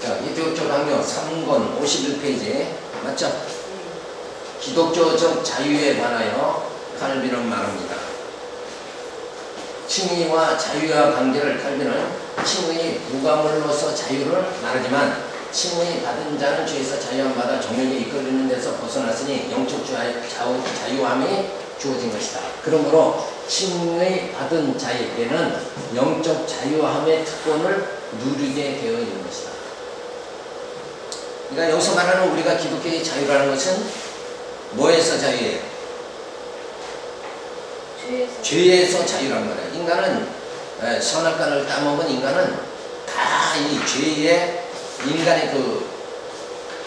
자, 기독교 강요 3권 51페이지 맞죠? 기독교적 자유에 관하여 칼빈은 말합니다. 칭의와 자유와 관계를 칼빈은 칭의 부가물로서 자유를 말하지만 칭의 받은 자는 죄에서 자유함 받아 정욕에 이끌리는 데서 벗어났으니 영적 자유함이 주어진 것이다. 그러므로 칭의 받은 자에게는 영적 자유함의 특권을 누리게 되어 있는 것이다. 그러니까 여기서 말하는 우리가 기독교의 자유라는 것은 뭐에서 자유예요? 죄에서 자유란 말이에요. 인간은 선악과를 따먹은 인간은 다 이 죄의 인간의 그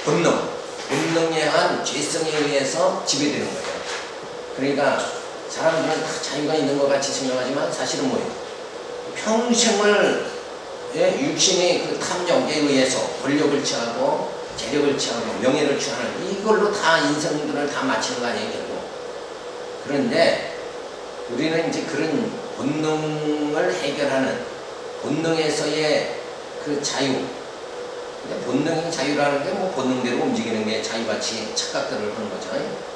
본능에 의한 죄성에 의해서 지배되는 거예요. 그러니까 사람들은 다 자유가 있는 것 같이 생각하지만 사실은 뭐예요? 평생을 육신의 그 탐욕에 의해서 권력을 취하고 재력을 취하고 명예를 취하는 이걸로 다 인생들을 다 마치는 거 아니에요, 결국. 그런데 우리는 이제 그런 본능을 해결하는 본능에서의 그 자유. 근데 본능의 자유라는 게 뭐 본능대로 움직이는 게 자유같이 착각들을 하는 거죠.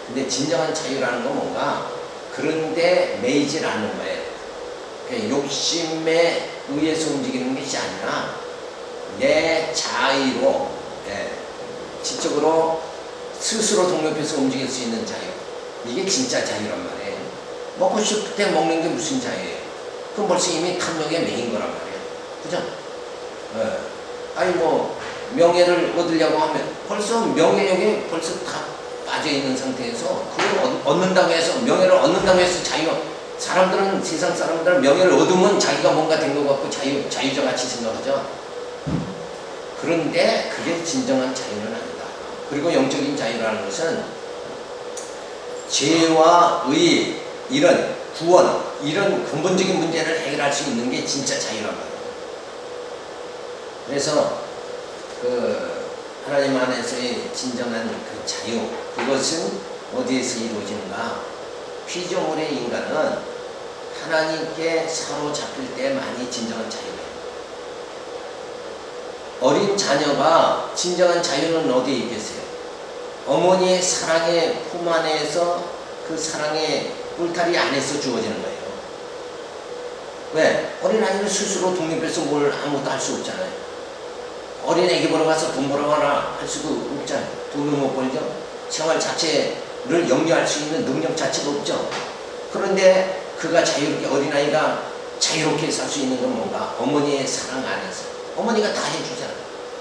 근데 진정한 자유라는 건 뭔가 그런데 매이질 않는 거예요. 그러니까 욕심에 의해서 움직이는 것이 아니라 내 자의로 지적으로 스스로 독립해서 움직일 수 있는 자유. 이게 진짜 자유란 말이에요. 먹고 싶을 때 먹는 게 무슨 자유예요? 그럼 벌써 이미 탐욕에 매인 거란 말이에요. 그죠? 아니 뭐 명예를 얻으려고 하면 벌써 명예욕에 벌써 다 빠져있는 상태에서 그걸 얻는다고 해서 명예를 얻는다고 해서 사람들은 세상 사람들은 명예를 얻으면 자기가 뭔가 된 것 같고 자유자 같이 생각하죠. 그런데 그게 진정한 자유는 아니다. 그리고 영적인 자유라는 것은 죄와 의 이런 구원 이런 근본적인 문제를 해결할 수 있는 게 진짜 자유란 말이에요. 그래서 그 하나님 안에서의 진정한 그 자유 그것은 어디에서 이루어지는가? 피조물의 인간은 하나님께 사로잡힐 때만이 진정한 자유예요. 어린 자녀가 진정한 자유는 어디에 있겠어요? 어머니의 사랑의 품 안에서 그 사랑의 울타리 안에서 주어지는 거예요. 왜? 어린아이는 스스로 독립해서 뭘 아무것도 할 수 없잖아요. 어린애기 보러 가서 돈 벌어가나 할 수도 없잖아요. 돈을 못 벌죠. 생활 자체를 영위할 수 있는 능력 자체가 없죠. 그런데 그가 자유롭게 어린아이가 자유롭게 살 수 있는 건 뭔가? 어머니의 사랑 안에서. 어머니가 다 해주잖아요.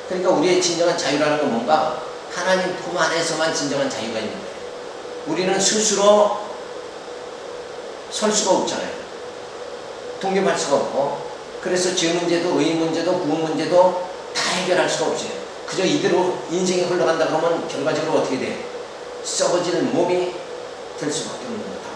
그러니까 우리의 진정한 자유라는 건 뭔가? 하나님 품 안에서만 진정한 자유가 있는 거예요. 우리는 스스로 설 수가 없잖아요. 독립할 수가 없고 그래서 죄 문제도 의 문제도 구원 문제도 다 해결할 수가 없어요. 그저 이대로 인생이 흘러간다 그러면 결과적으로 어떻게 돼요? 썩어지는 몸이 될 수밖에 없는 거다.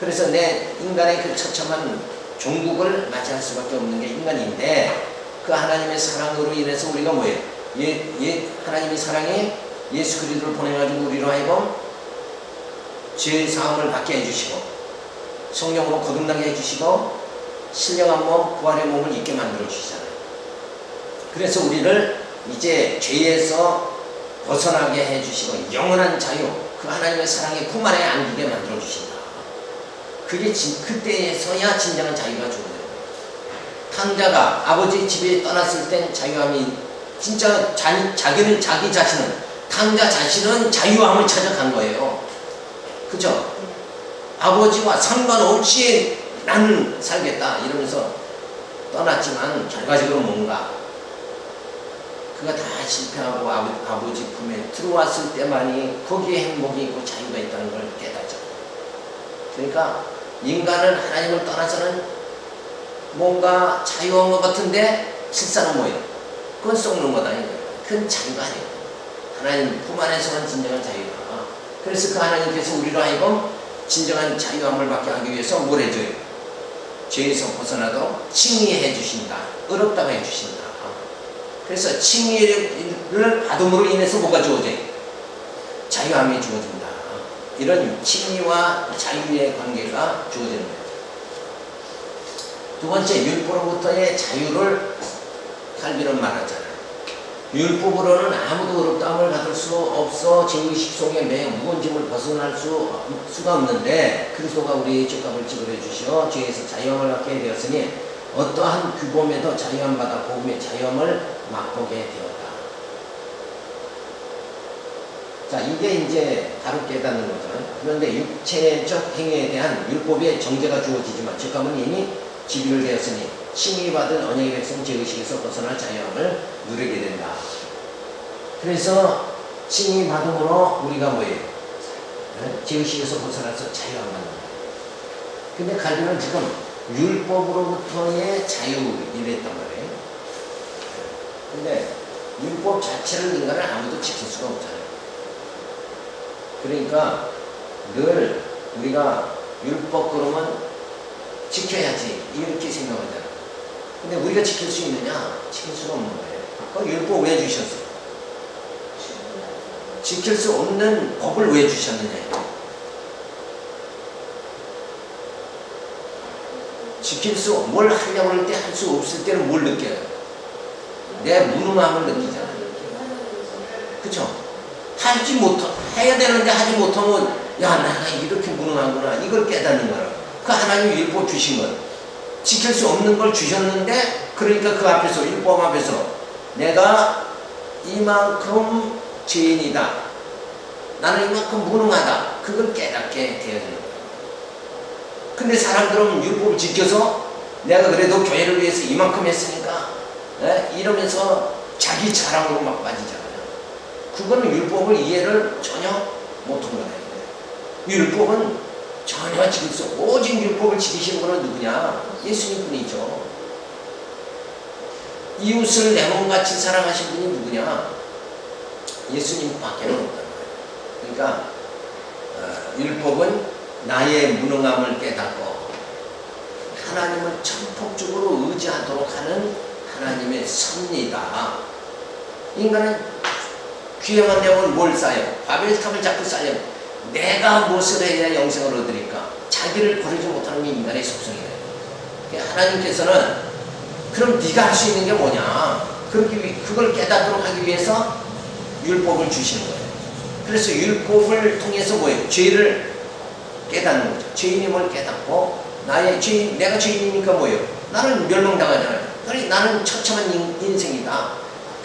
그래서 내 인간의 그 처참한 종국을 맞이할 수밖에 없는 게 인간인데 그 하나님의 사랑으로 인해서 우리가 뭐예요? 하나님의 사랑이 예수 그리스도를 보내가지고 우리로 하여금 죄 사함을 받게 해주시고 성령으로 거듭나게 해주시고 신령한 몸, 부활의 몸을 입게 만들어 주시잖아요. 그래서 우리를 이제 죄에서 벗어나게 해주시고 영원한 자유, 그 하나님의 사랑의 품 안에 안기게 만들어 주신다. 그게 그때에서야 진정한 자유가 주어져요. 탕자가 아버지 집에 떠났을 땐 자유함이 진짜 자기 자신은 탕자 자신은 자유함을 찾아간 거예요. 그죠? 아버지와 상관없이 나는 살겠다 이러면서 떠났지만 결과적으로 뭔가 그가 다 실패하고 아버지 품에 들어왔을 때만이 거기에 행복이 있고 자유가 있다는 걸 깨닫죠. 그러니까 인간은 하나님을 떠나서는 뭔가 자유한 것 같은데 실상은 뭐예요? 그건 썩는 거다. 그건 자유가 아니에요. 하나님 품 안에서만 진정한 자유다. 그래서 그 하나님께서 우리로 하여금 진정한 자유함을 받게 하기 위해서 뭘 해줘요? 죄에서 벗어나도록 칭의해 주신다. 어렵다고 해 주신다. 그래서 칭의를 받음으로 인해서 뭐가 주어져요? 자유함이 주어진다. 이런 칭의와 자유의 관계가 주어지는 거예요. 두 번째, 율법으로부터의 자유를 칼빈은 말하잖아요. 율법으로는 아무도 어렵다함을 받을 수 없어 죄의식 속에 매여 무거운 짐을 벗어날 수가 없는데 그리스도가 우리의 죄값을 지불해 주시어 죄에서 자유함을 얻게 되었으니 어떠한 규범에도 자유함 받아 복음의 자유함을 맛보게 되었다. 자, 이게 이제 바로 깨닫는 거죠. 그런데 육체적 행위에 대한 율법의 정죄가 주어지지만 죄값은 이미 지불 되었으니 칭의 받은 언약의 백성 죄의식에서 벗어날 자유함을 누리게 된다. 그래서 칭의 받음으로 우리가 뭐예요? 죄의식에서 벗어나서 자유함을 받는다. 근데 칼빈은 지금 율법으로부터의 자유이랬단 말이에요. 근데 율법 자체를 인간은 아무도 지킬 수가 없잖아요. 그러니까 늘 우리가 율법 그러면 지켜야지 이렇게 생각하잖아요. 근데 우리가 지킬 수 있느냐? 지킬 수가 없는 거예요. 그럼 율법 왜 주셨어요? 지킬 수 없는 법을 왜 주셨느냐? 지킬 수, 뭘 하려고 할 때 할 수 없을 때는 뭘 느껴요? 내 무능함을 느끼잖아요. 그쵸? 하지 못하, 해야 되는데 하지 못하면, 야, 내가 이렇게 무능하구나. 이걸 깨닫는 거라. 그 하나님 율법 주신 것. 지킬 수 없는 걸 주셨는데, 그러니까 그 앞에서, 율법 앞에서, 내가 이만큼 죄인이다. 나는 이만큼 무능하다. 그걸 깨닫게 되어지는 거예요. 근데 사람들은 율법을 지켜서 내가 그래도 교회를 위해서 이만큼 했으니까 이러면서 자기 자랑으로 막 빠지잖아요. 그거는 율법을 이해를 전혀 못한 거예요. 율법은 전혀 지킬 수 없고 오직 율법을 지키신 분은 누구냐? 예수님뿐이죠. 이웃을 내 몸같이 사랑하신 분이 누구냐? 예수님밖에 없다는 거예요. 그러니까 율법은 나의 무능함을 깨닫고 하나님을 전폭적으로 의지하도록 하는 하나님의 섭리다. 인간은 귀에만 되면 뭘 쌓여? 바벨탑을 자꾸 쌓여. 내가 무엇을 해야 영생을 얻으리까? 자기를 버리지 못하는 게 인간의 속성이에요. 하나님께서는 그럼 네가 할 수 있는 게 뭐냐? 그걸 깨닫도록 하기 위해서 율법을 주시는 거예요. 그래서 율법을 통해서 뭐예요? 죄를 깨닫는 거죠. 죄인임을 깨닫고 나의 죄인, 내가 죄인이니까 뭐예요? 나는 멸망당하잖아요. 나는 처참한 인생이다.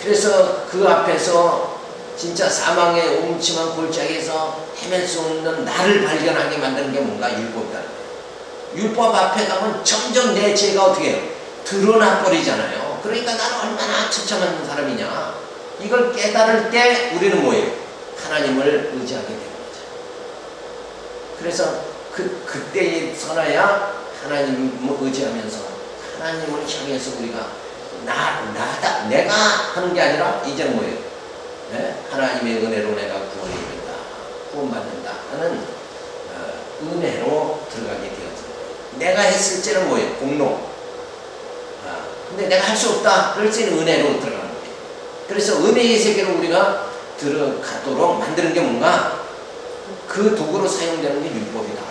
그래서 그 앞에서 진짜 사망의 음침한 골짜기에서 헤맬 수 없는 나를 발견하게 만드는 게 뭔가 율법이다. 율법 앞에 가면 점점 내 죄가 어떻게 해요? 드러나 버리잖아요. 그러니까 나는 얼마나 처참한 사람이냐. 이걸 깨달을 때 우리는 뭐예요? 하나님을 의지하게 되는 거죠. 그래서 그때에 서나야 하나님을 의지하면서 하나님을 향해서 우리가 나다 내가 하는 게 아니라 이제는 뭐예요? 하나님의 은혜로 내가 구원을 이룬다, 구원받는다 하는 은혜로 들어가게 되었습니다. 내가 했을 때는 뭐예요? 공로. 근데 내가 할 수 없다. 그럴 때는 은혜로 들어가는 거예요. 그래서 은혜의 세계로 우리가 들어가도록 만드는 게 뭔가 그 도구로 사용되는 게 율법이다.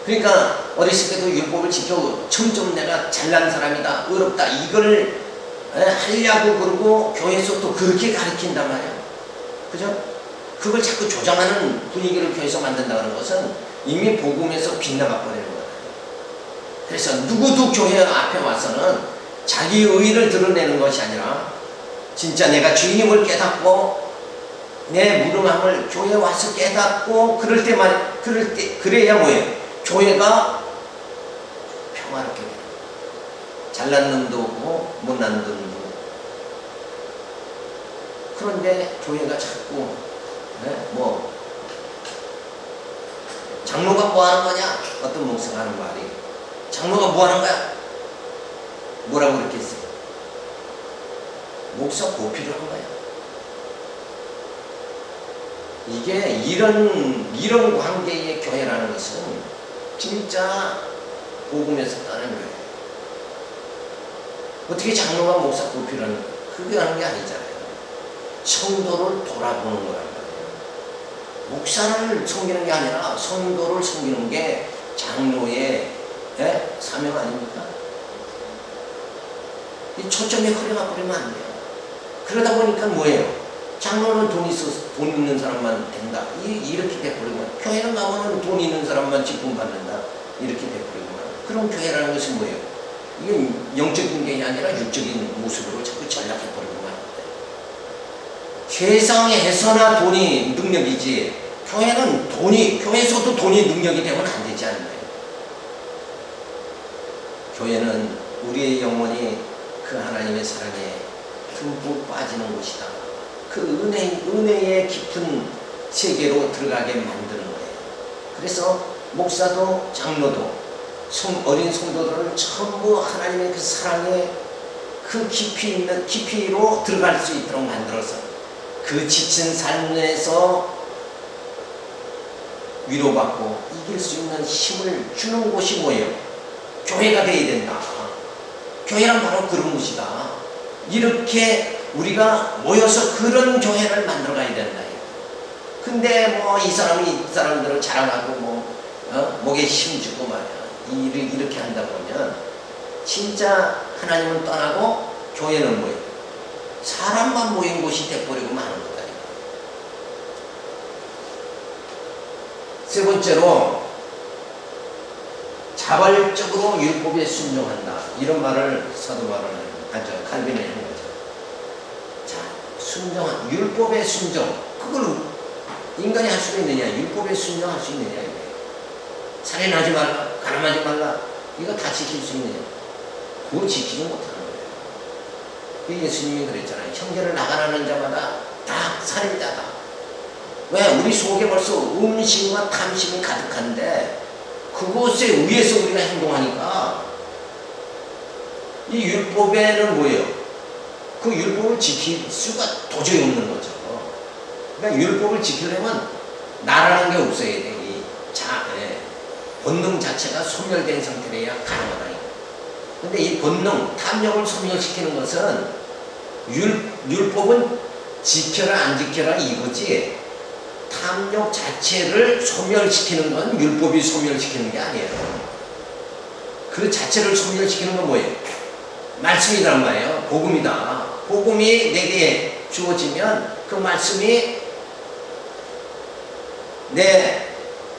그러니까 어렸을 때도 율법을 지켜 점점 내가 잘난 사람이다, 어렵다 이걸 하려고 그러고 교회에서 또 그렇게 가르친단 말이에요. 그죠? 그걸 자꾸 조장하는 분위기를 교회에서 만든다는 것은 이미 복음에서 빗나가 버리는 거예요. 그래서 누구도 교회 앞에 와서는 자기 의의를 드러내는 것이 아니라 진짜 내가 주님을 깨닫고 내 무능함을 교회에 와서 깨닫고 그래야 뭐예요? 교회가 평화롭게 돼요. 잘난 놈도 없고 못난 놈도 없고. 그런데 교회가 자꾸 장로가 뭐 하는 거냐? 어떤 목사가 하는 말이 장로가 뭐 하는 거야? 뭐라고 그랬겠어요? 목사 고피를 한 거야. 이게 이런 관계의 교회라는 것은 진짜 복음에서 따는 거예요. 어떻게 장로가 목사 고피를 하는 거예요? 그게 하는 게 아니잖아요. 성도를 돌아보는 거란 말이에요. 목사를 섬기는 게 아니라 성도를 섬기는 게 장로의 사명 아닙니까? 이 초점이 흐려가 버리면 안 돼요. 그러다 보니까 뭐예요? 장로는 돈 있는 사람만 된다. 이렇게 돼버리면, 교회는 가면은 돈 있는 사람만 직분 받는다. 이렇게 돼버리면, 그럼 교회라는 것은 뭐예요? 이게 영적인 게 아니라 육적인 모습으로 자꾸 전락해버리고 말합니다. 세상에서나 돈이 능력이지, 교회에서도 돈이 능력이 되면 안 되지 않나요? 교회는 우리의 영혼이 그 하나님의 사랑에 듬뿍 빠지는 곳이다. 그 은혜의 깊은 세계로 들어가게 만드는 거예요. 그래서 목사도 장로도 어린 성도들을 전부 하나님의 그 사랑의 그 깊이로 들어갈 수 있도록 만들어서 그 지친 삶에서 위로받고 이길 수 있는 힘을 주는 곳이 뭐예요? 교회가 되어야 된다. 교회란 바로 그런 곳이다. 이렇게 우리가 모여서 그런 교회를 만들어 가야 된다. 근데 뭐 이 사람들은 자랑하고 목에 힘주고 말이야. 이렇게 한다 보면 진짜 하나님은 떠나고 교회는 뭐예요? 사람만 모인 곳이 돼버리고 마는 거다. 세 번째로 자발적으로 율법에 순종한다. 이런 말을 사도 칼빈이 한 거죠. 자, 율법의 순종. 그걸 인간이 할 수가 있느냐? 율법에 순종할 수 있느냐? 살인하지 말라, 가늠하지 말라. 이거 다 지킬 수 있느냐? 그거 지키지 못하는 거예요. 예수님이 그랬잖아요. 형제를 나가라는 자마다 다 살인자다. 왜? 우리 속에 벌써 음식과 탐심이 가득한데 그것에 의해서 우리가 행동하니까 이 율법에는 뭐예요? 그 율법을 지킬 수가 도저히 없는 거죠. 그러니까 율법을 지키려면 나라는 게 없어야 돼. 본능 자체가 소멸된 상태라야 가능하다. 근데 이 본능, 탐욕을 소멸시키는 것은 율법은 지켜라 안 지켜라 이거지, 탐욕 자체를 소멸시키는 건 율법이 소멸시키는 게 아니에요. 그 자체를 소멸시키는 건 뭐예요? 말씀이란 말이에요. 복음이다. 복음이 내게 주어지면 그 말씀이 내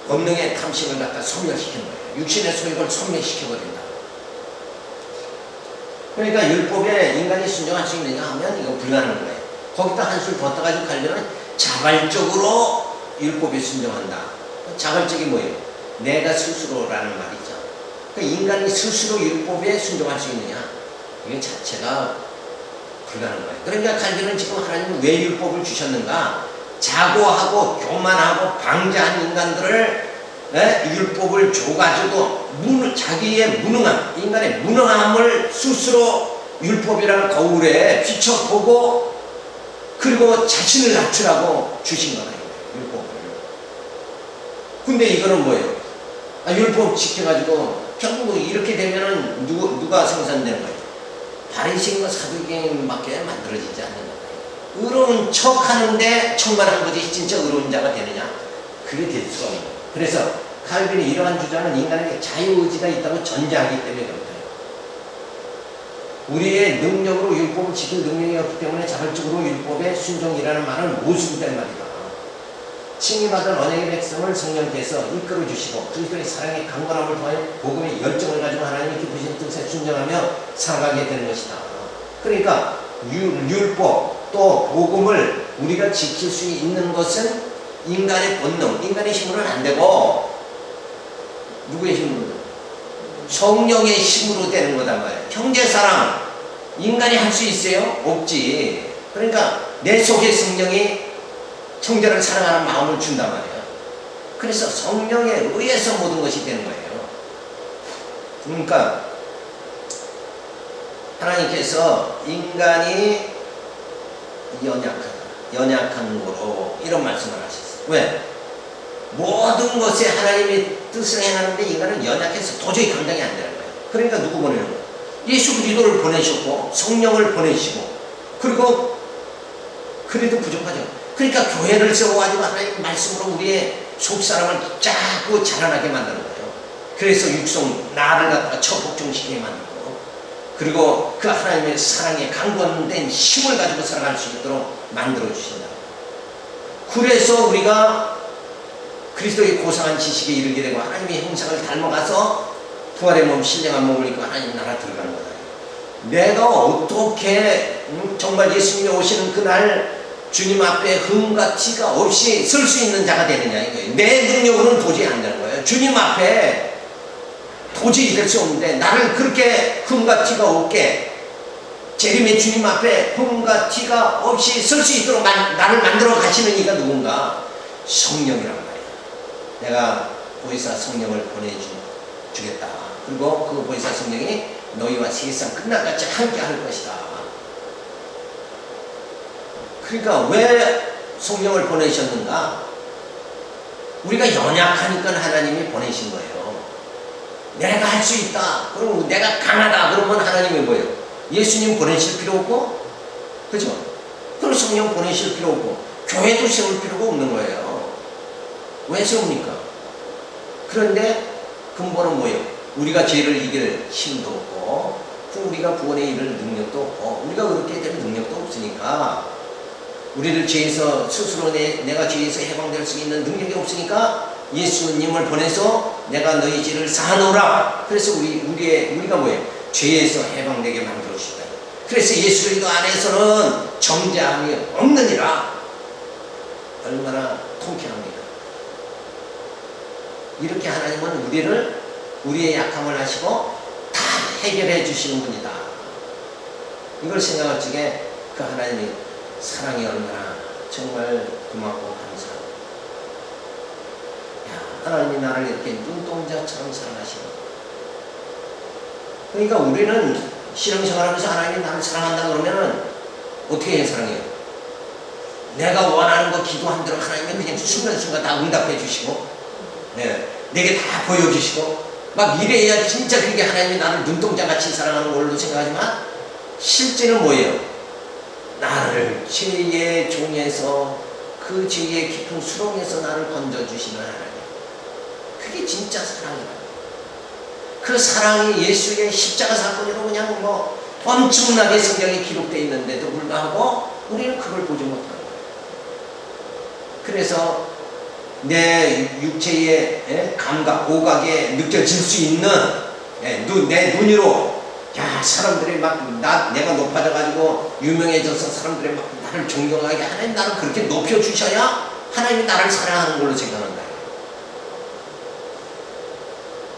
본능의 탐심을 갖다 소멸시키는 거예요. 육신의 소욕을 소멸시켜버린다. 그러니까 율법에 인간이 순종할 수 있느냐 하면 이거 불가능한 거예요. 거기다 한술 더 떠가지고 가려면 자발적으로 율법에 순종한다. 자발적이 뭐예요? 내가 스스로라는 말이죠. 그러니까 인간이 스스로 율법에 순종할 수 있느냐? 이게 자체가 불가능한 거예요. 그러니까 칼빈은 지금 하나님은 왜 율법을 주셨는가? 자고하고 교만하고 방자한 인간들을 율법을 줘가지고 자기의 무능함, 인간의 무능함을 스스로 율법이라는 거울에 비춰보고 그리고 자신을 낮추라고 주신 거예요. 율법을. 근데 이거는 뭐예요? 율법 지켜가지고 결국 이렇게 되면은 누가 생산되는 거예요? 바리새인과 사두개인밖에 만들어지지 않는 거예요. 의로운 척 하는데 척만한 거지 진짜 의로운 자가 되느냐? 그게 될 수가 없는 거예요. 그래서 칼빈이 이러한 주장은 인간에게 자유의지가 있다고 전제하기 때문에 그렇다. 우리의 능력으로 율법을 지킬 능력이 없기 때문에 자발적으로 율법의 순종이라는 말은 모순된 말이다. 칭의받은 언약의 백성을 성령께서 이끌어 주시고 그리스도의 사랑의 강건함을 통하여 복음의 열정을 가지고 하나님의 기쁘신 뜻에 순종하며 살아가게 되는 것이다. 그러니까 율법 또 복음을 우리가 지킬 수 있는 것은 인간의 본능, 인간의 힘으로는 안 되고 누구의 힘으로? 성령의 힘으로 되는 거단 말이에요. 형제사랑 인간이 할 수 있어요? 없지. 그러니까 내 속에 성령이 형제를 사랑하는 마음을 준단 말이에요. 그래서 성령에 의해서 모든 것이 되는 거예요. 그러니까 하나님께서 인간이 연약한 거로 이런 말씀을 하셨어요. 왜? 모든 것에 하나님의 뜻을 행하는데 인간은 연약해서 도저히 감당이 안 되는 거예요. 그러니까 누구 보내는 거예요? 예수 그리스도를 보내셨고 성령을 보내시고 그리고 그래도 부족하죠. 그러니까 교회를 세워가지고 하나님 말씀으로 우리의 속사람을 자꾸 자라나게 만드는 거예요. 그래서 나를 갖다가 처복종시키게 만들고 그리고 그 하나님의 사랑에 강건된 힘을 가지고 살아갈 수 있도록 만들어 주신다. 그래서 우리가 그리스도의 고상한 지식에 이르게 되고 하나님의 형상을 닮아가서 부활의 몸, 신령한 몸을 입고 하나님 나라 들어가는 거다. 내가 어떻게 정말 예수님이 오시는 그날 주님 앞에 흠과 티가 없이 설 수 있는 자가 되느냐 이거예요. 내 능력으로는 도저히 안 되는 거예요. 주님 앞에 도저히 될 수 없는데 나를 그렇게 흠과 티가 없게 재림의 주님 앞에 흠과 티가 없이 설 수 있도록 나를 만들어 가시는 이가 누군가? 성령이란 말이야. 내가 보혜사 성령을 보내주겠다. 그리고 그 보혜사 성령이 너희와 세상 끝날까지 함께 할 것이다. 그러니까 왜 성령을 보내셨는가? 우리가 연약하니까 하나님이 보내신 거예요. 내가 할 수 있다. 그럼 내가 강하다. 그러면 하나님이 뭐예요? 예수님 보내실 필요 없고, 그죠? 그럼 성령 보내실 필요 없고, 교회도 세울 필요가 없는 거예요. 왜 세웁니까? 그런데 근본은 뭐예요? 우리가 죄를 이길 힘도 없고, 우리가 구원에 이를 능력도 없고, 우리가 그렇게 될 능력도 없으니까, 우리를 죄에서 스스로 내가 죄에서 해방될 수 있는 능력이 없으니까 예수님을 보내서 내가 너희 죄를 사하노라. 그래서 우리가 뭐예요? 죄에서 해방되게 만들어 주시다. 그래서 예수 그리스도 안에서는 정죄함이 없느니라. 얼마나 통쾌합니까? 이렇게 하나님은 우리의 약함을 하시고 다 해결해 주시는 분이다. 이걸 생각할 적에 그 하나님이 사랑이 얼마나 정말 고맙고 감사하고, 하나님이 나를 이렇게 눈동자처럼 사랑하시는. 그러니까 우리는 신앙생활하면서 하나님이 나를 사랑한다 그러면은 어떻게 해야 사랑해요? 내가 원하는 거 기도한 대로 하나님이 그냥 순간순간 다 응답해 주시고, 내게 다 보여주시고, 막 이래야 진짜 그게 하나님이 나를 눈동자같이 사랑하는 걸로 생각하지만 실제는 뭐예요? 나를 죄의 종에서 그 죄의 깊은 수렁에서 나를 건져주시는 하나님. 그게 진짜 사랑이다. 그 사랑이 예수의 십자가 사건으로 그냥 엄청나게 성경에 기록되어 있는데도 불구하고 우리는 그걸 보지 못하는 거예요. 그래서 내 육체의 감각, 오각에 느껴질 수 있는 내 눈으로 사람들이 내가 높아져가지고 유명해져서 사람들이 막 나를 존경하게 하나님 나를 그렇게 높여주셔야 하나님이 나를 사랑하는 걸로 생각한다.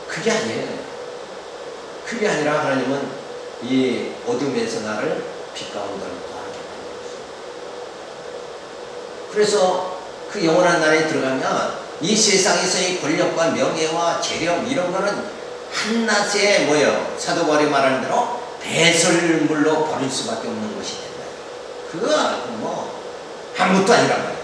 그게 아니에요. 그게 아니라 하나님은 이 어둠에서 나를 빛 가운데로 거하게 만들었어요. 그래서 그 영원한 나라에 들어가면 이 세상에서의 권력과 명예와 재력 이런 거는 한낮에 사도 바울이 말하는 대로 배설물로 버릴 수밖에 없는 것이 된다. 그거 아무것도 아니란 말이야.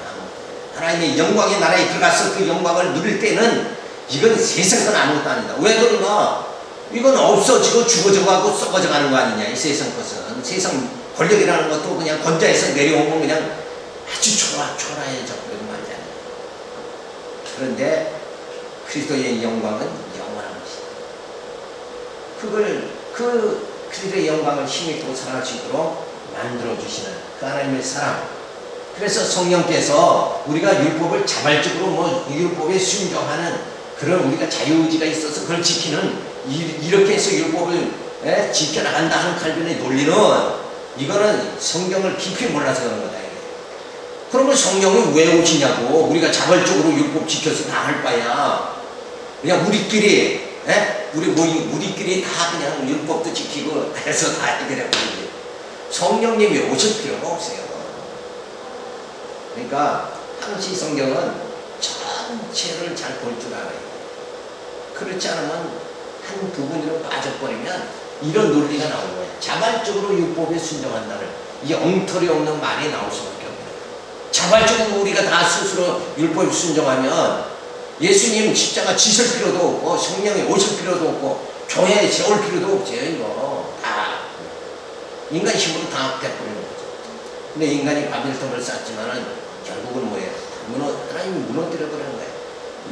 하나님의 영광의 나라에 들어가서 그 영광을 누릴 때는 이건 세상 건 아무것도 아니다. 왜 그런가? 이건 없어지고 죽어져가고 썩어져 가는 거 아니냐. 이 세상 것은. 세상 권력이라는 것도 그냥 건자에서 내려오면 그냥 아주 초라해져 버리고 말이야. 그런데 그리스도의 영광은 영원한 것이다. 그걸 그 그리스도의 영광을 힘있고 살아갈 수 있도록 만들어주시는 그 하나님의 사랑. 그래서 성령께서 우리가 율법을 자발적으로 율법에 순종하는 그런 우리가 자유의지가 있어서 그걸 지키는 이렇게 해서 율법을 지켜나간다 하는 칼빈의 논리는 이거는 성경을 깊이 몰라서 그런 거다. 그러면 성령이 왜 오시냐고. 우리가 자발적으로 율법 지켜서 다 할 바야 그냥 우리끼리 우리끼리 다 그냥 율법도 지키고 해서 다 해결해버리지. 성령님이 오실 필요가 없어요. 그러니까 항시 성경은 전체를 잘 볼 줄 알아요. 그렇지 않으면 한 부분으로 빠져버리면 이런 논리가 나오는 거예요. 자발적으로 율법에 순종한다는 이 엉터리 없는 말이 나올 수밖에 없어요. 자발적으로 우리가 다 스스로 율법에 순종하면 예수님 십자가 지실 필요도 없고 성령이 오실 필요도 없고 교회에 세울 필요도 없어요. 이거 다 인간 힘으로 다 돼버리는 거죠. 근데 인간이 바벨탑을 쌓지만은 결국은 뭐예요? 하나님이 무너뜨려 버리는 거예요.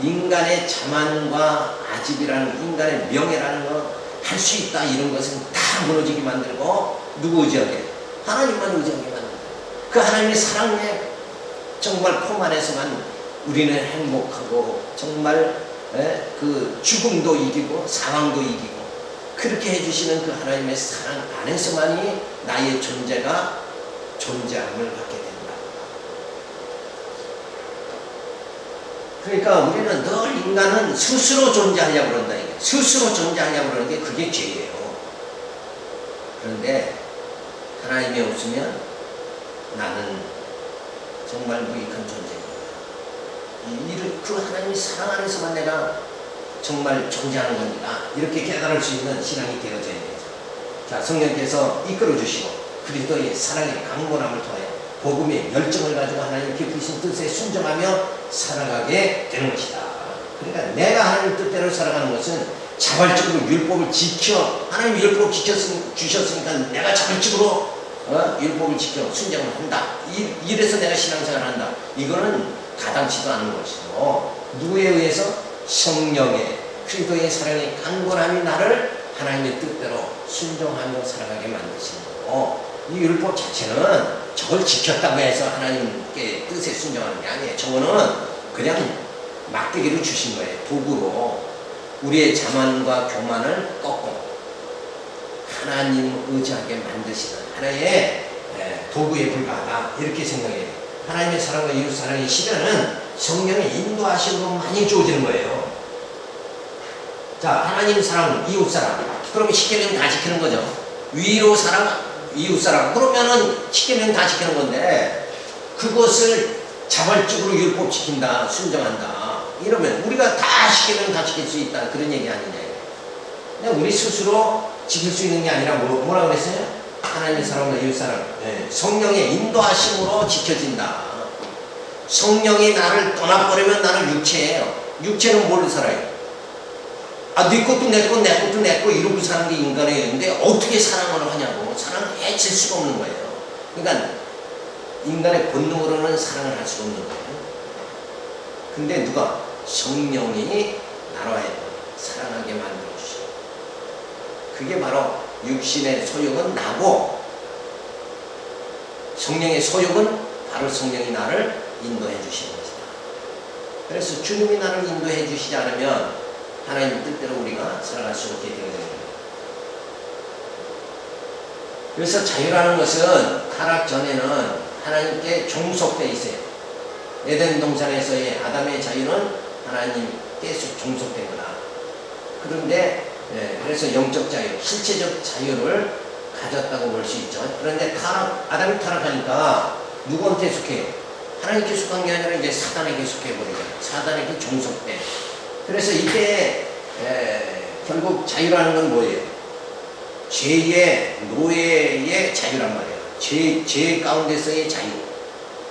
인간의 자만과 아집이라는 인간의 명예라는 거 할 할 수 있다 이런 것은 다 무너지게 만들고 누구 의지하게? 하나님만 의지하게 만들고 그 하나님의 사랑에 정말 품 안에서만 우리는 행복하고 정말 그 죽음도 이기고 상황도 이기고 그렇게 해주시는 그 하나님의 사랑 안에서만이 나의 존재가 존재함을 갖게 된다. 그러니까 우리는 늘 인간은 스스로 존재하려고 그런다. 이게. 스스로 존재하려고 그러는 게 그게 죄예요. 그런데 하나님이 없으면 나는 정말 무익한 존재입니다. 그 하나님의 사랑 안에서만 내가 정말 존재하는 겁니다. 이렇게 깨달을 수 있는 신앙이 되어져야 되죠. 자, 성령께서 이끌어 주시고 그리스도의 사랑의 강건함을 통해 복음의 열정을 가지고 하나님 깊으신 뜻에 순종하며 살아가게 되는 것이다. 그러니까 내가 하나님 뜻대로 살아가는 것은 자발적으로 율법을 지켜 하나님 율법을 주셨으니까 내가 자발적으로 율법을 지켜 순종을 한다. 이래서 내가 신앙생활을 한다. 이거는 가당치도 않은 것이고 누구에 의해서? 성령의 그리스도의 사랑의 강건함이 나를 하나님의 뜻대로 순종하며 살아가게 만드시는 거고 이 율법 자체는 저걸 지켰다고 해서 하나님께 뜻에 순종하는 게 아니에요. 저거는 그냥 막대기로 주신 거예요. 도구로 우리의 자만과 교만을 꺾고 하나님 의지하게 만드시는 하나의 도구에 불과하다 이렇게 생각해요. 하나님의 사랑과 이웃 사랑의 실현은 성령의 인도하심으로 많이 주어지는 거예요. 자, 하나님 사랑, 이웃 사랑. 그러면 10계명 다 지키는 거죠. 위로 사랑, 이웃 사랑. 그러면은 10계명 다 지키는 건데 그것을 자발적으로 율법 지킨다, 순종한다. 이러면 우리가 다 10계명 다 지킬 수 있다. 그런 얘기 아니냐. 그냥 우리 스스로 지킬 수 있는 게 아니라 뭐라고 그랬어요? 하나님의 사랑과 이웃 사랑. 성령의 인도하심으로 지켜진다. 성령이 나를 떠나버리면 나는 육체예요. 육체는 뭘로 살아요? 네 것도 내 것, 내 것도 내 것 이러고 사는 게 인간이었는데 어떻게 사랑을 하냐고. 사랑을 해칠 수가 없는 거예요. 그러니까 인간의 본능으로는 사랑을 할 수가 없는 거예요. 근데 누가? 성령이 나로 하여금 사랑하게 만들어주시고 그게 바로 육신의 소욕은 나고 성령의 소욕은 바로 성령이 나를 인도해 주시는 것이다. 그래서 주님이 나를 인도해 주시지 않으면 하나님 뜻대로 우리가 살아갈 수 없게 되는 거예요. 그래서 자유라는 것은 타락 전에는 하나님께 종속되어 있어요. 에덴 동산에서의 아담의 자유는 하나님께 종속된 거다. 그런데 그래서 영적 자유, 실체적 자유를 가졌다고 볼 수 있죠. 그런데 아담이 타락하니까 누구한테 속해요? 하나님께 속한 게 아니라 이제 사단에게 속해버리죠. 사단에게 종속돼. 그래서 이때 결국 자유라는 건 뭐예요? 죄의 노예의 자유란 말이에요. 죄 가운데서의 자유.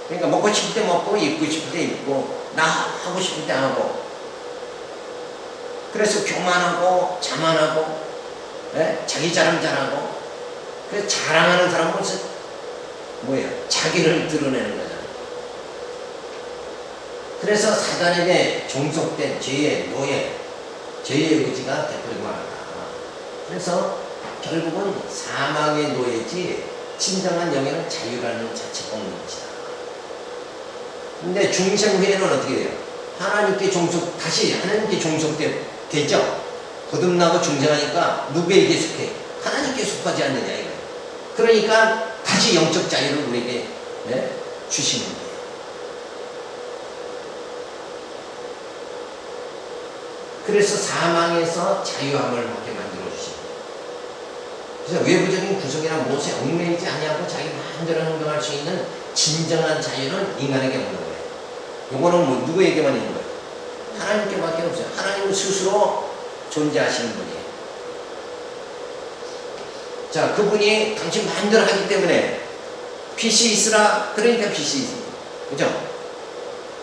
그러니까 먹고 싶을 때 먹고 입고 싶을 때 입고 나 하고 싶을 때 하고 그래서 교만하고 자만하고 자기 자랑 잘하고 그래서 자랑하는 사람은 뭐예요? 자기를 드러내는 거잖아요. 그래서 사단에게 종속된 죄의 노예, 죄의 의지가 되버리고 말았다. 그래서 결국은 사망의 노예지 진정한 영예는 자유라는 자체가 없는 것이다. 근데 중생 후에는 어떻게 돼요? 하나님께 다시 하나님께 종속되죠? 거듭나고 중생하니까 누구에게 속해? 하나님께 속하지 않느냐 이거예요. 그러니까 다시 영적 자유를 우리에게 주시는 거예요. 그래서 사망에서 자유함을 받게 만들어 주십니다. 그래서 외부적인 구속이나 못에 얽매이지 아니하고 자기 마음대로 행동할 수 있는 진정한 자유는 인간에게 없는 거예요. 요거는 누구에게만 있는 거예요? 하나님께밖에 없어요. 하나님은 스스로 존재하시는 분이에요. 자, 그분이 당신 마음대로 하기 때문에 빛이 있으라 그러니까 빛이 있습니다. 그죠?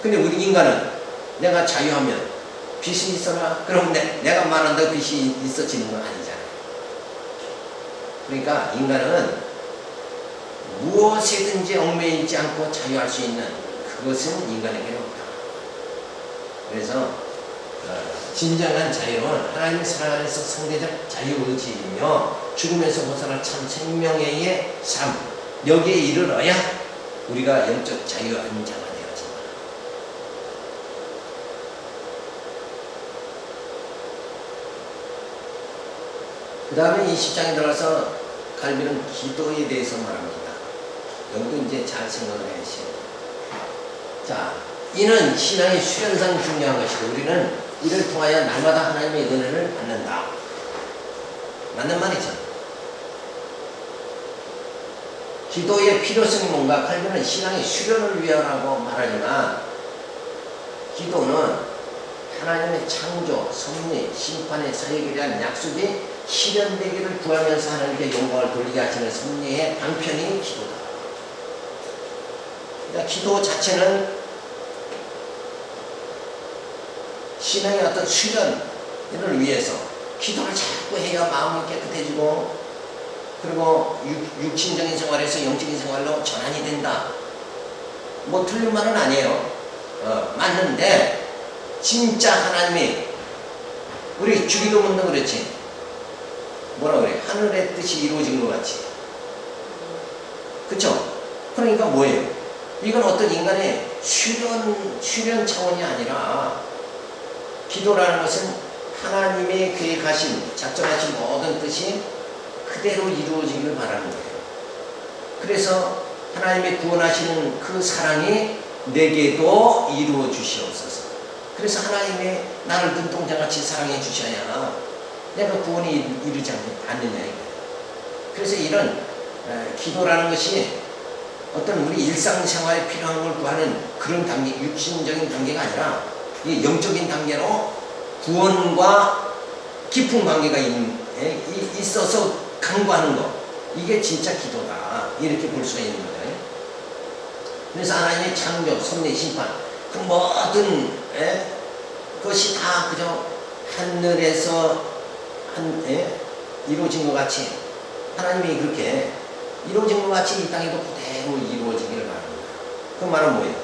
근데 우리 인간은 내가 자유하면 빛이 있어라 그럼 내가 말한다고 빛이 있어지는 건 아니잖아요. 그러니까 인간은 무엇이든지 얽매이지 않고 자유할 수 있는 그것은 인간에게는 없다. 그래서 진정한 자유는 하나님의 사랑 안에서 상대적 자유의지이며 죽음에서 벗어난 참 생명의 삶, 여기에 이르러야 우리가 영적 자유한 자가 되어진다. 그 다음에 이 10장에 들어가서 갈비는 기도에 대해서 말합니다. 여기도 이제 잘 생각을 해야지. 자, 이는 신앙의 수련상 중요한 것이고 우리는 이를 통하여 날마다 하나님의 은혜를 받는다. 맞는 말이죠. 기도의 필요성이 뭔가? 칼빈은 신앙의 수련을 위하라고 말하지만 기도는 하나님의 창조, 섭리, 심판의 사역에 대한 약속이 실현되기를 구하면서 하나님께 영광을 돌리게 하시는 섭리의 방편이 기도다. 그러니까 기도 자체는 신앙의 어떤 수련을 위해서 기도를 자꾸 해야 마음이 깨끗해지고 그리고 육신적인 생활에서 영적인 생활로 전환이 된다. 뭐 틀린 말은 아니에요. 맞는데 진짜 하나님이 우리 주기도문도 그렇지. 뭐라 그래? 하늘의 뜻이 이루어진 것 같이. 그쵸? 그러니까 뭐예요? 이건 어떤 인간의 수련 차원이 아니라 기도라는 것은 하나님의 계획하신, 작정하신 모든 뜻이 그대로 이루어지기를 바라는 거예요. 그래서 하나님의 구원하시는 그 사랑이 내게도 이루어 주시옵소서. 그래서 하나님의 나를 눈동자같이 사랑해 주셔야 내가 구원이 이르지 않느냐 이거예요. 그래서 이런 기도라는 것이 어떤 우리 일상생활에 필요한 걸 구하는 그런 단계, 육신적인 단계가 아니라 이 영적인 단계로 구원과 깊은 관계가 있어서 간구하는 것, 이게 진짜 기도다 이렇게 볼 수가 있는 거예요. 그래서 하나님의 창조, 섭리, 심판 그 모든 그것이 다 그저 하늘에서 이루어진 것 같이 하나님이 그렇게 이루어진 것 같이 이 땅에도 그대로 이루어지기를 바랍니다. 그 말은 뭐예요?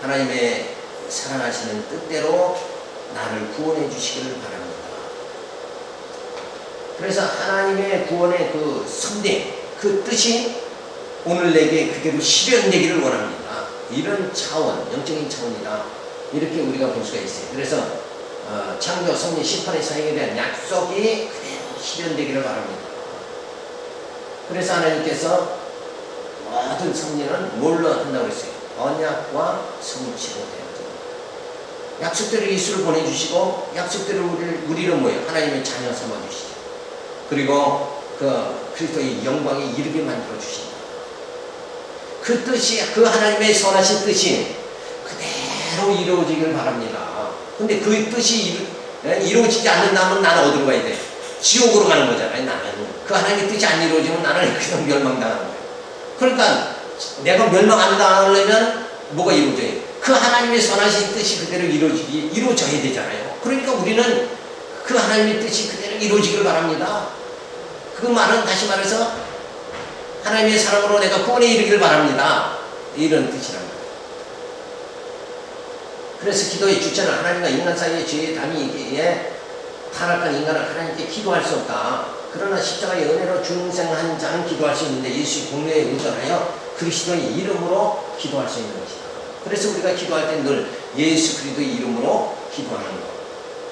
하나님의 사랑하시는 뜻대로 나를 구원해 주시기를 바랍니다. 그래서 하나님의 구원의 그 섭리, 그 뜻이 오늘 내게 그대로 실현되기를 원합니다. 이런 차원, 영적인 차원이다. 이렇게 우리가 볼 수가 있어요. 그래서 창조, 섭리, 심판의 사역에 대한 약속이 그대로 실현되기를 바랍니다. 그래서 하나님께서 모든 섭리는 뭘로 한다고 했어요? 언약과 성취로 되어져. 약속대로 예수를 보내주시고 약속대로 우리를 뭐예요? 하나님의 자녀 삼아주시죠. 그리고 그 그리스도의 영광에 이르게 만들어 주신다. 그 뜻이, 그 하나님의 선하신 뜻이 그대로 이루어지길 바랍니다. 근데 그 뜻이 이루어지지 않는다면 나는 어디로 가야 돼? 지옥으로 가는 거잖아요. 나는 그 하나님의 뜻이 안 이루어지면 나는 그냥 멸망당하는 거예요. 그러니까 내가 멸망 안 당하려면 뭐가 이루어져요? 그 하나님의 선하신 뜻이 그대로 이루어져야 되잖아요. 그러니까 우리는 그 하나님의 뜻이 그대로 이루어지길 바랍니다. 그 말은 다시 말해서 하나님의 사랑으로 내가 구원에 이르기를 바랍니다. 이런 뜻이란 거예요. 그래서 기도의 주체는 하나님과 인간 사이의 죄의 담이기에 타락한 인간은 하나님께 기도할 수 없다. 그러나 십자가의 은혜로 중생한 자는 기도할 수 있는데 예수의 공로에 의존하여 그리스도의 이름으로 기도할 수 있는 것이다. 그래서 우리가 기도할 때 늘 예수 그리스도의 이름으로 기도하는 것.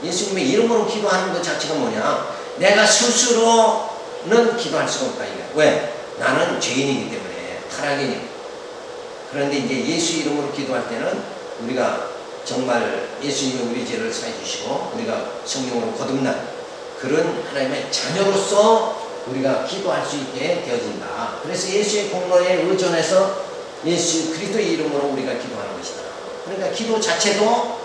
예수님의 이름으로 기도하는 것 자체가 뭐냐? 내가 스스로는 기도할 수가 없다. 이게. 왜? 나는 죄인이기 때문에, 타락이니. 그런데 이제 예수 이름으로 기도할 때는 우리가 정말 예수님이 우리 죄를 사해 주시고 우리가 성령으로 거듭난 그런 하나님의 자녀로서 우리가 기도할 수 있게 되어진다. 그래서 예수의 공로에 의존해서 예수 그리스도의 이름으로 우리가 기도하는 것이다. 그러니까 기도 자체도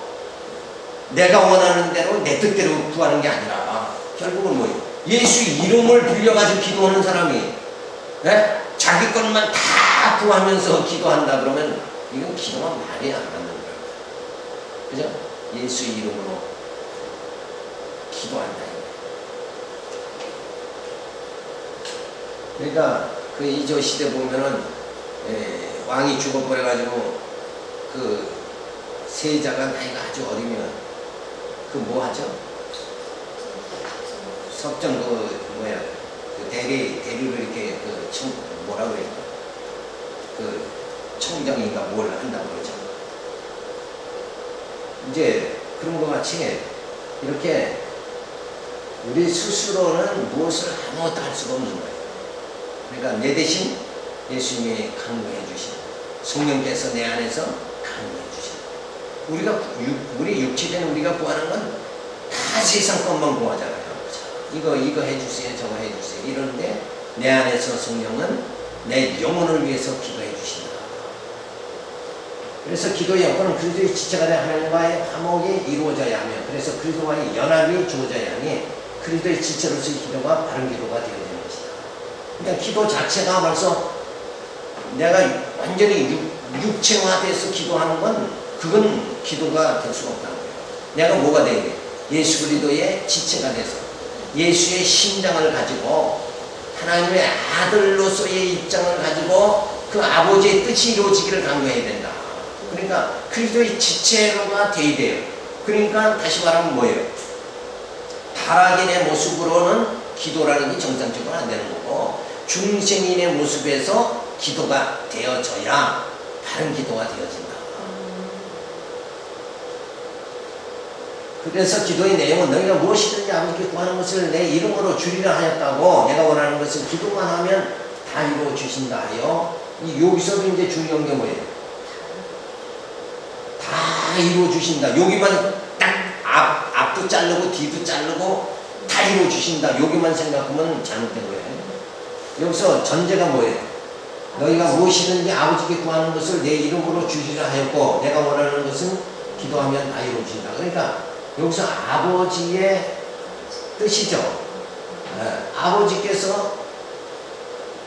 내가 원하는 대로 내 뜻대로 구하는 게 아니라 결국은 뭐예요? 예수 이름을 빌려가지고 기도하는 사람이 자기 것만 다 구하면서 기도한다 그러면 이건 기도가 말이 안 맞는 거예요. 그죠? 예수 이름으로 기도한다. 그러니까 그 이조 시대 보면은 왕이 죽어버려가지고 그 세자가 나이가 아주 어리면 그 뭐 하죠? 석정 대리를 이렇게 뭐라고 해요? 청정인가 뭘 한다고 그러죠. 이제 그런 것 같이 이렇게 우리 스스로는 무엇을 아무것도 할 수가 없는 거예요. 그러니까 내 대신 예수님이 강구해 주신 성령께서 내 안에서 강구해 주신 우리 육체된 우리가 구하는 건 다 세상 것만 구하잖아요. 이거 해주세요, 저거 해주세요. 이러는데 내 안에서 성령은 내 영혼을 위해서 기도해 주신다. 그래서 기도의 여건은 그리스도의 지체가 된 하나님과의 화목이 이루어져야 하며, 그래서 그리스도와의 연합이 주어져야 하니 그리스도의 지체로서의 기도가 바른 기도가 되어야 되는 것이다. 그러니까 기도 자체가 벌써 내가 완전히 육체화돼서 기도하는 건 그건 기도가 될 수가 없다는 거예요. 내가 뭐가 돼야 돼? 예수 그리스도의 지체가 돼서 예수의 심장을 가지고 하나님의 아들로서의 입장을 가지고 그 아버지의 뜻이 이루어지기를 강구해야 된다. 그러니까 그리스도의 지체로가 돼야 돼요. 그러니까 다시 말하면 뭐예요? 타락인의 모습으로는 기도라는 게 정상적으로 안 되는 거고, 중생인의 모습에서 기도가 되어져야 바른 기도가 되어진다. 그래서 기도의 내용은 너희가 무엇이든지 아버지께 구하는 것을 내 이름으로 주리라 하였다고, 내가 원하는 것을 기도만 하면 다 이루어 주신다 하여, 여기서도 이제 중요한 게 뭐예요? 다 이루어 주신다. 여기만 딱 앞도 자르고 뒤도 자르고 다 이루어 주신다. 여기만 생각하면 잘못된 거예요. 여기서 전제가 뭐예요? 너희가 무엇이든지 아버지께 구하는 것을 내 이름으로 주리라 하였고, 내가 원하는 것은 기도하면 다 이루어 주신다. 그러니까 여기서 아버지의 뜻이죠. 아버지께서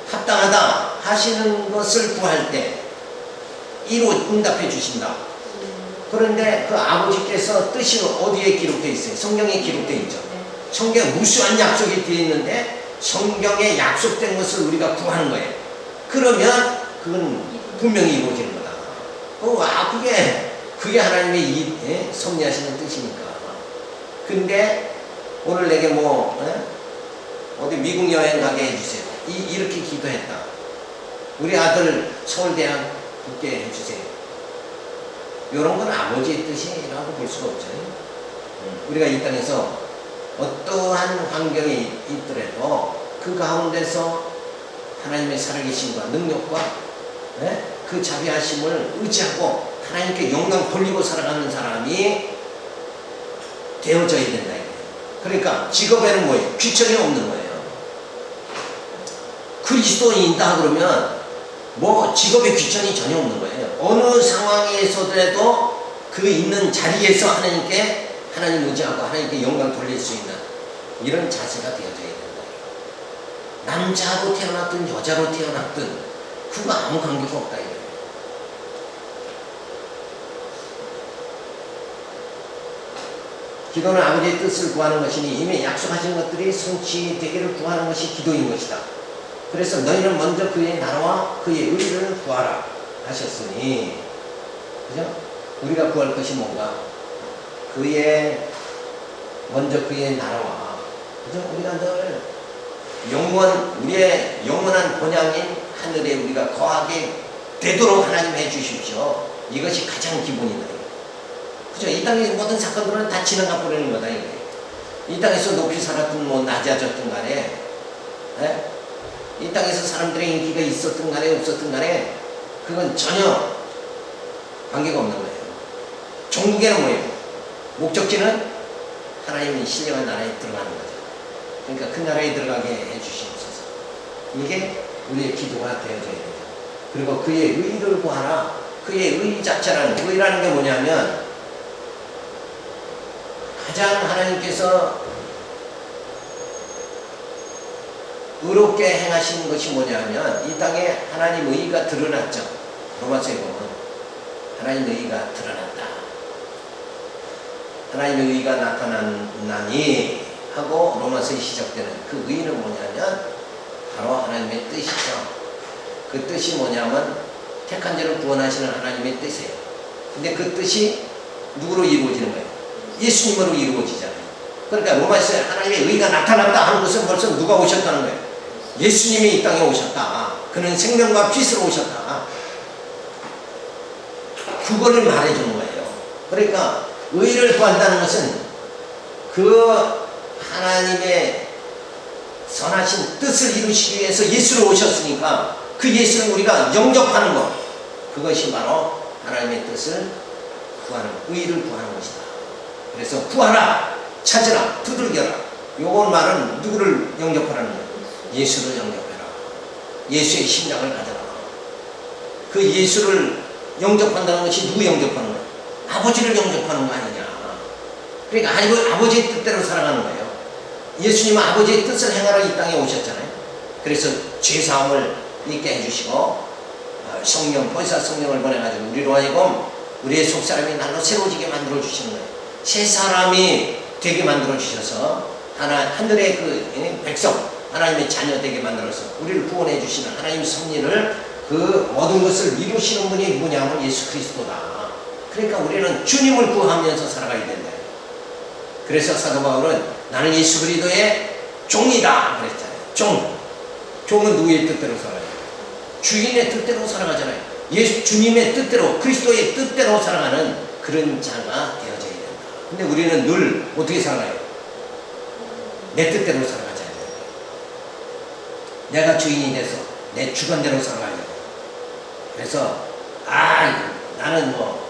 합당하다 하시는 것을 구할 때 응답해 주신다. 그런데 그 아버지께서 뜻이 어디에 기록되어 있어요? 성경에 기록되어 있죠. 성경에 무수한 약속이 되어 있는데 성경에 약속된 것을 우리가 구하는 거예요. 그러면 그건 분명히 이루어지는 거다. 그게 하나님의 섭리하시는 뜻이니까. 근데 오늘 내게 어디 미국 여행 가게 해주세요. 이렇게 기도했다. 우리 아들 서울대학 붙게 해주세요. 이런 건 아버지의 뜻이라고 볼 수가 없죠. 우리가 이 땅에서 어떠한 환경이 있더라도 그 가운데서 하나님의 살아계심과 능력과 그 자비하심을 의지하고 하나님께 영광 돌리고 살아가는 사람이 되어져야 된다. 그러니까 직업에는 뭐예요? 귀천이 없는 거예요. 그리스도인이다 그러면 직업에 귀천이 전혀 없는 거예요. 어느 상황에서라도 그 있는 자리에서 하나님 의지하고 하나님께 영광 돌릴 수 있는 이런 자세가 되어져야 된다. 남자로 태어났든 여자로 태어났든 그거 아무 관계가 없다. 기도는 아버지의 뜻을 구하는 것이니 이미 약속하신 것들이 성취되기를 구하는 것이 기도인 것이다. 그래서 너희는 먼저 그의 나라와 그의 의를 구하라 하셨으니, 그죠? 우리가 구할 것이 뭔가? 먼저 그의 나라와, 그죠? 우리가 늘 우리의 영원한 본향인 하늘에 우리가 거하게 되도록 하나님 해주십시오. 이것이 가장 기본이다. 그죠? 이 땅의 모든 사건들은 다 지나가 버리는 거다. 이 땅에서 높이 살았든 낮아졌든 간에, 이 땅에서 사람들의 인기가 있었든 간에 없었든 간에 그건 전혀 관계가 없는 거예요. 종국에는 뭐예요? 목적지는 하나님의 신령한 나라에 들어가는 거죠. 그러니까 그 나라에 들어가게 해주시옵소서. 이게 우리의 기도가 되어져야 돼요. 그리고 그의 의를 구하라. 그의 의 자체라는, 의라는 게 뭐냐면 가장 하나님께서 의롭게 행하신 것이 뭐냐면 이 땅에 하나님 의가 드러났죠. 로마서에 보면 하나님의 의가 드러났다. 하나님의 의가 나타나니 하고 로마서에 시작되는 그 의는 뭐냐면 바로 하나님의 뜻이죠. 그 뜻이 뭐냐면 택한 자를 구원하시는 하나님의 뜻이에요. 근데 그 뜻이 누구로 이루어지는 거예요? 예수님으로 이루어지잖아요. 그러니까 로마서에 하나님의 의가 나타났다 하는 것은 벌써 누가 오셨다는 거예요? 예수님이 이 땅에 오셨다. 그는 생명과 빛으로 오셨다. 그거를 말해주는 거예요. 그러니까 의를 구한다는 것은 그 하나님의 선하신 뜻을 이루시기 위해서 예수로 오셨으니까 그 예수를 우리가 영접하는 것, 그것이 바로 하나님의 뜻을 구하는, 의를 구하는 것이다. 그래서 구하라, 찾으라, 두들겨라. 요건 말은 누구를 영접하라는 거예요? 예수를 영접해라. 예수의 심장을 가져라. 그 예수를 영접한다는 것이 누구 영접하는 거예요? 아버지를 영접하는 거 아니냐. 그러니까 아버지의 뜻대로 살아가는 거예요. 예수님은 아버지의 뜻을 행하러 이 땅에 오셨잖아요. 그래서 죄사함을 있게 해주시고 성령, 보혜사 성령을 보내가지고 우리로 하여금 우리의 속사람이 날로 새로워지게 만들어 주시는 거예요. 새 사람이 되게 만들어 주셔서 하늘의 그 백성, 하나님의 자녀 되게 만들어서 우리를 구원해 주시는 하나님의 섭리를, 그 모든 것을 이루시는 분이 누구냐면 예수 그리스도다. 그러니까 우리는 주님을 구하면서 살아가야 된다. 그래서 사도 바울은 나는 예수 그리스도의 종이다 그랬잖아요. 종은 누구의 뜻대로 살아요? 주인의 뜻대로 살아가잖아요. 주님의 뜻대로, 그리스도의 뜻대로 살아가는 그런 자가 되어져야 된다. 근데 우리는 늘 어떻게 살아가요? 내 뜻대로 살아가잖아요. 내가 주인이 돼서 내 주관대로 살아가려고. 그래서 나는 뭐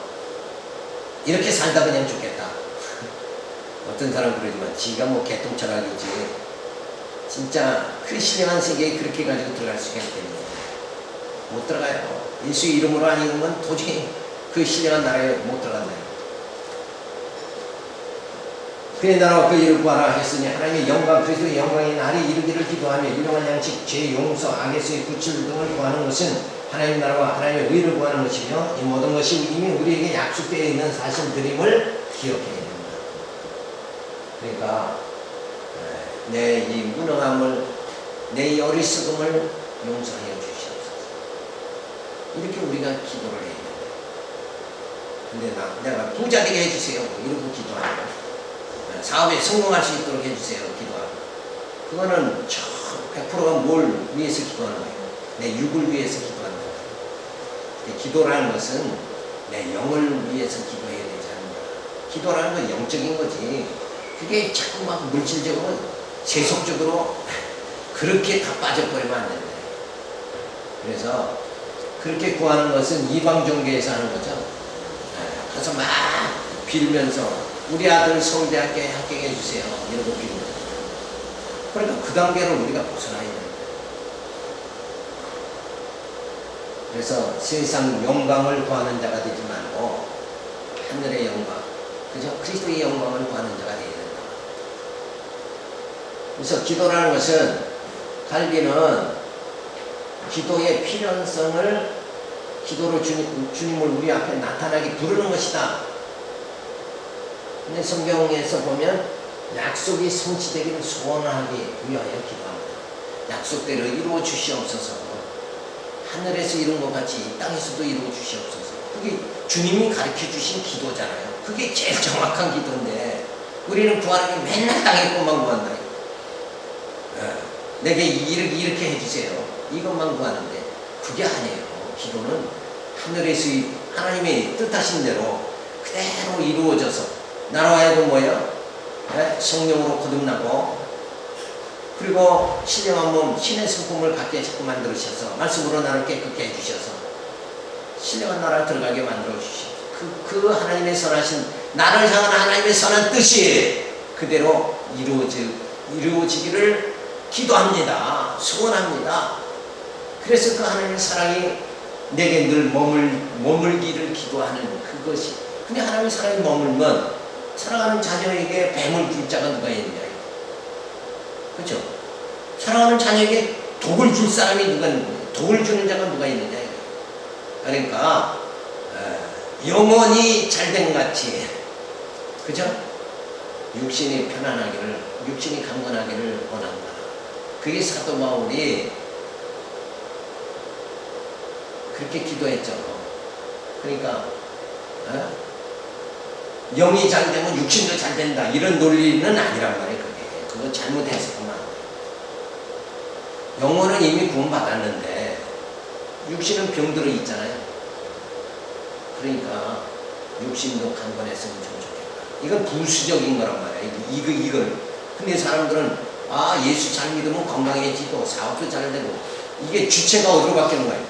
이렇게 살다 그냥 죽겠다. 어떤 사람은 그러지만 지가 뭐 개똥철학이지 진짜 그 신령한 세계에 그렇게 가지고 들어갈 수가 있겠냐. 못 들어가요. 예수의 이름으로 아니면 도저히 그 신령한 나라에 못 들어간다. 그의 나라와 그 일을 구하라 했으니 하나님의 영광, 그리스도의 영광의 날이 이르기를 기도하며 유명한 양식, 죄 용서, 악에서의 구출 등을 구하는 것은 하나님의 나라와 하나님의 의를 구하는 것이며 이 모든 것이 이미 우리에게 약속되어 있는 사실들임을 기억해야 됩니다. 그러니까 내 이 무능함을, 내 이 어리석음을 용서하여 주시옵소서. 이렇게 우리가 기도를 해야 됩니다. 근데 내가 부자 되게 해주세요. 이러고 기도하고 사업에 성공할 수 있도록 해주세요. 기도하고. 그거는 100%가 뭘 위해서 기도하는 거예요? 내 육을 위해서 기도하는 거예요. 기도라는 것은 내 영을 위해서 기도해야 되지 않는다. 기도라는 건 영적인 거지. 그게 자꾸 막 물질적으로, 세속적으로 그렇게 다 빠져버리면 안 된다. 그래서 그렇게 구하는 것은 이방 종교에서 하는 거죠. 가서 막 빌면서 우리 아들 서울대학교에 합격해 주세요. 이러고 빌는 거예요. 그러니까 그 단계를 우리가 벗어나야 됩니다. 그래서 세상 영광을 구하는 자가 되지 말고 하늘의 영광, 그죠? 그리스도의 영광을 구하는 자가 되어야 된다. 그래서 기도라는 것은, 갈비는 기도의 필연성을, 기도로 주님을 우리 앞에 나타나게 부르는 것이다. 근데 성경에서 보면 약속이 성취되기를 소원하기 위하여 기도합니다. 약속대로 이루어 주시옵소서. 하늘에서 이룬 것 같이 이 땅에서도 이루어 주시옵소서. 그게 주님이 가르쳐 주신 기도잖아요. 그게 제일 정확한 기도인데 우리는 구하는 게 맨날 땅의 것만 구한다. 내게 이렇게 해주세요. 이것만 구하는데 그게 아니에요. 기도는 하늘에서 하나님의 뜻하신 대로 그대로 이루어져서 나로 하여금 뭐예요? 성령으로 거듭나고, 그리고 신령한 몸, 신의 성품을 갖게 자꾸 만들으셔서 말씀으로 나를 깨끗게 해주셔서 신령한 나라 들어가게 만들어 주시죠. 그 하나님의 선하신, 나를 향한 하나님의 선한 뜻이 그대로 이루어지기를 기도합니다. 소원합니다. 그래서 그 하나님의 사랑이 내게 늘 머물기를 기도하는 그것이. 근데 하나님의 사랑이 머물면 사랑하는 자녀에게 뱀을 줄 자가 누가 있느냐. 그렇죠? 사랑하는 자녀에게 독을 줄 사람이 누가 있느냐. 독을 주는 자가 누가 있느냐. 그러니까 영원히 잘된 같이, 그죠? 육신이 편안하기를, 육신이 강건하기를 원한다. 그게 사도 바울이 그렇게 기도했죠. 그러니까 영이 잘 되면 육신도 잘 된다. 이런 논리는 아니란 말이에요. 그거 잘못해서구만. 영혼은 이미 구원받았는데 육신은 병들어 있잖아요. 그러니까 육신도 강건했으면 좀 좋겠다. 이건 부수적인 거란 말이에요. 이걸. 근데 사람들은 예수 잘 믿으면 건강해지고 사업도 잘 되고, 이게 주체가 어디로 바뀌는 거예요?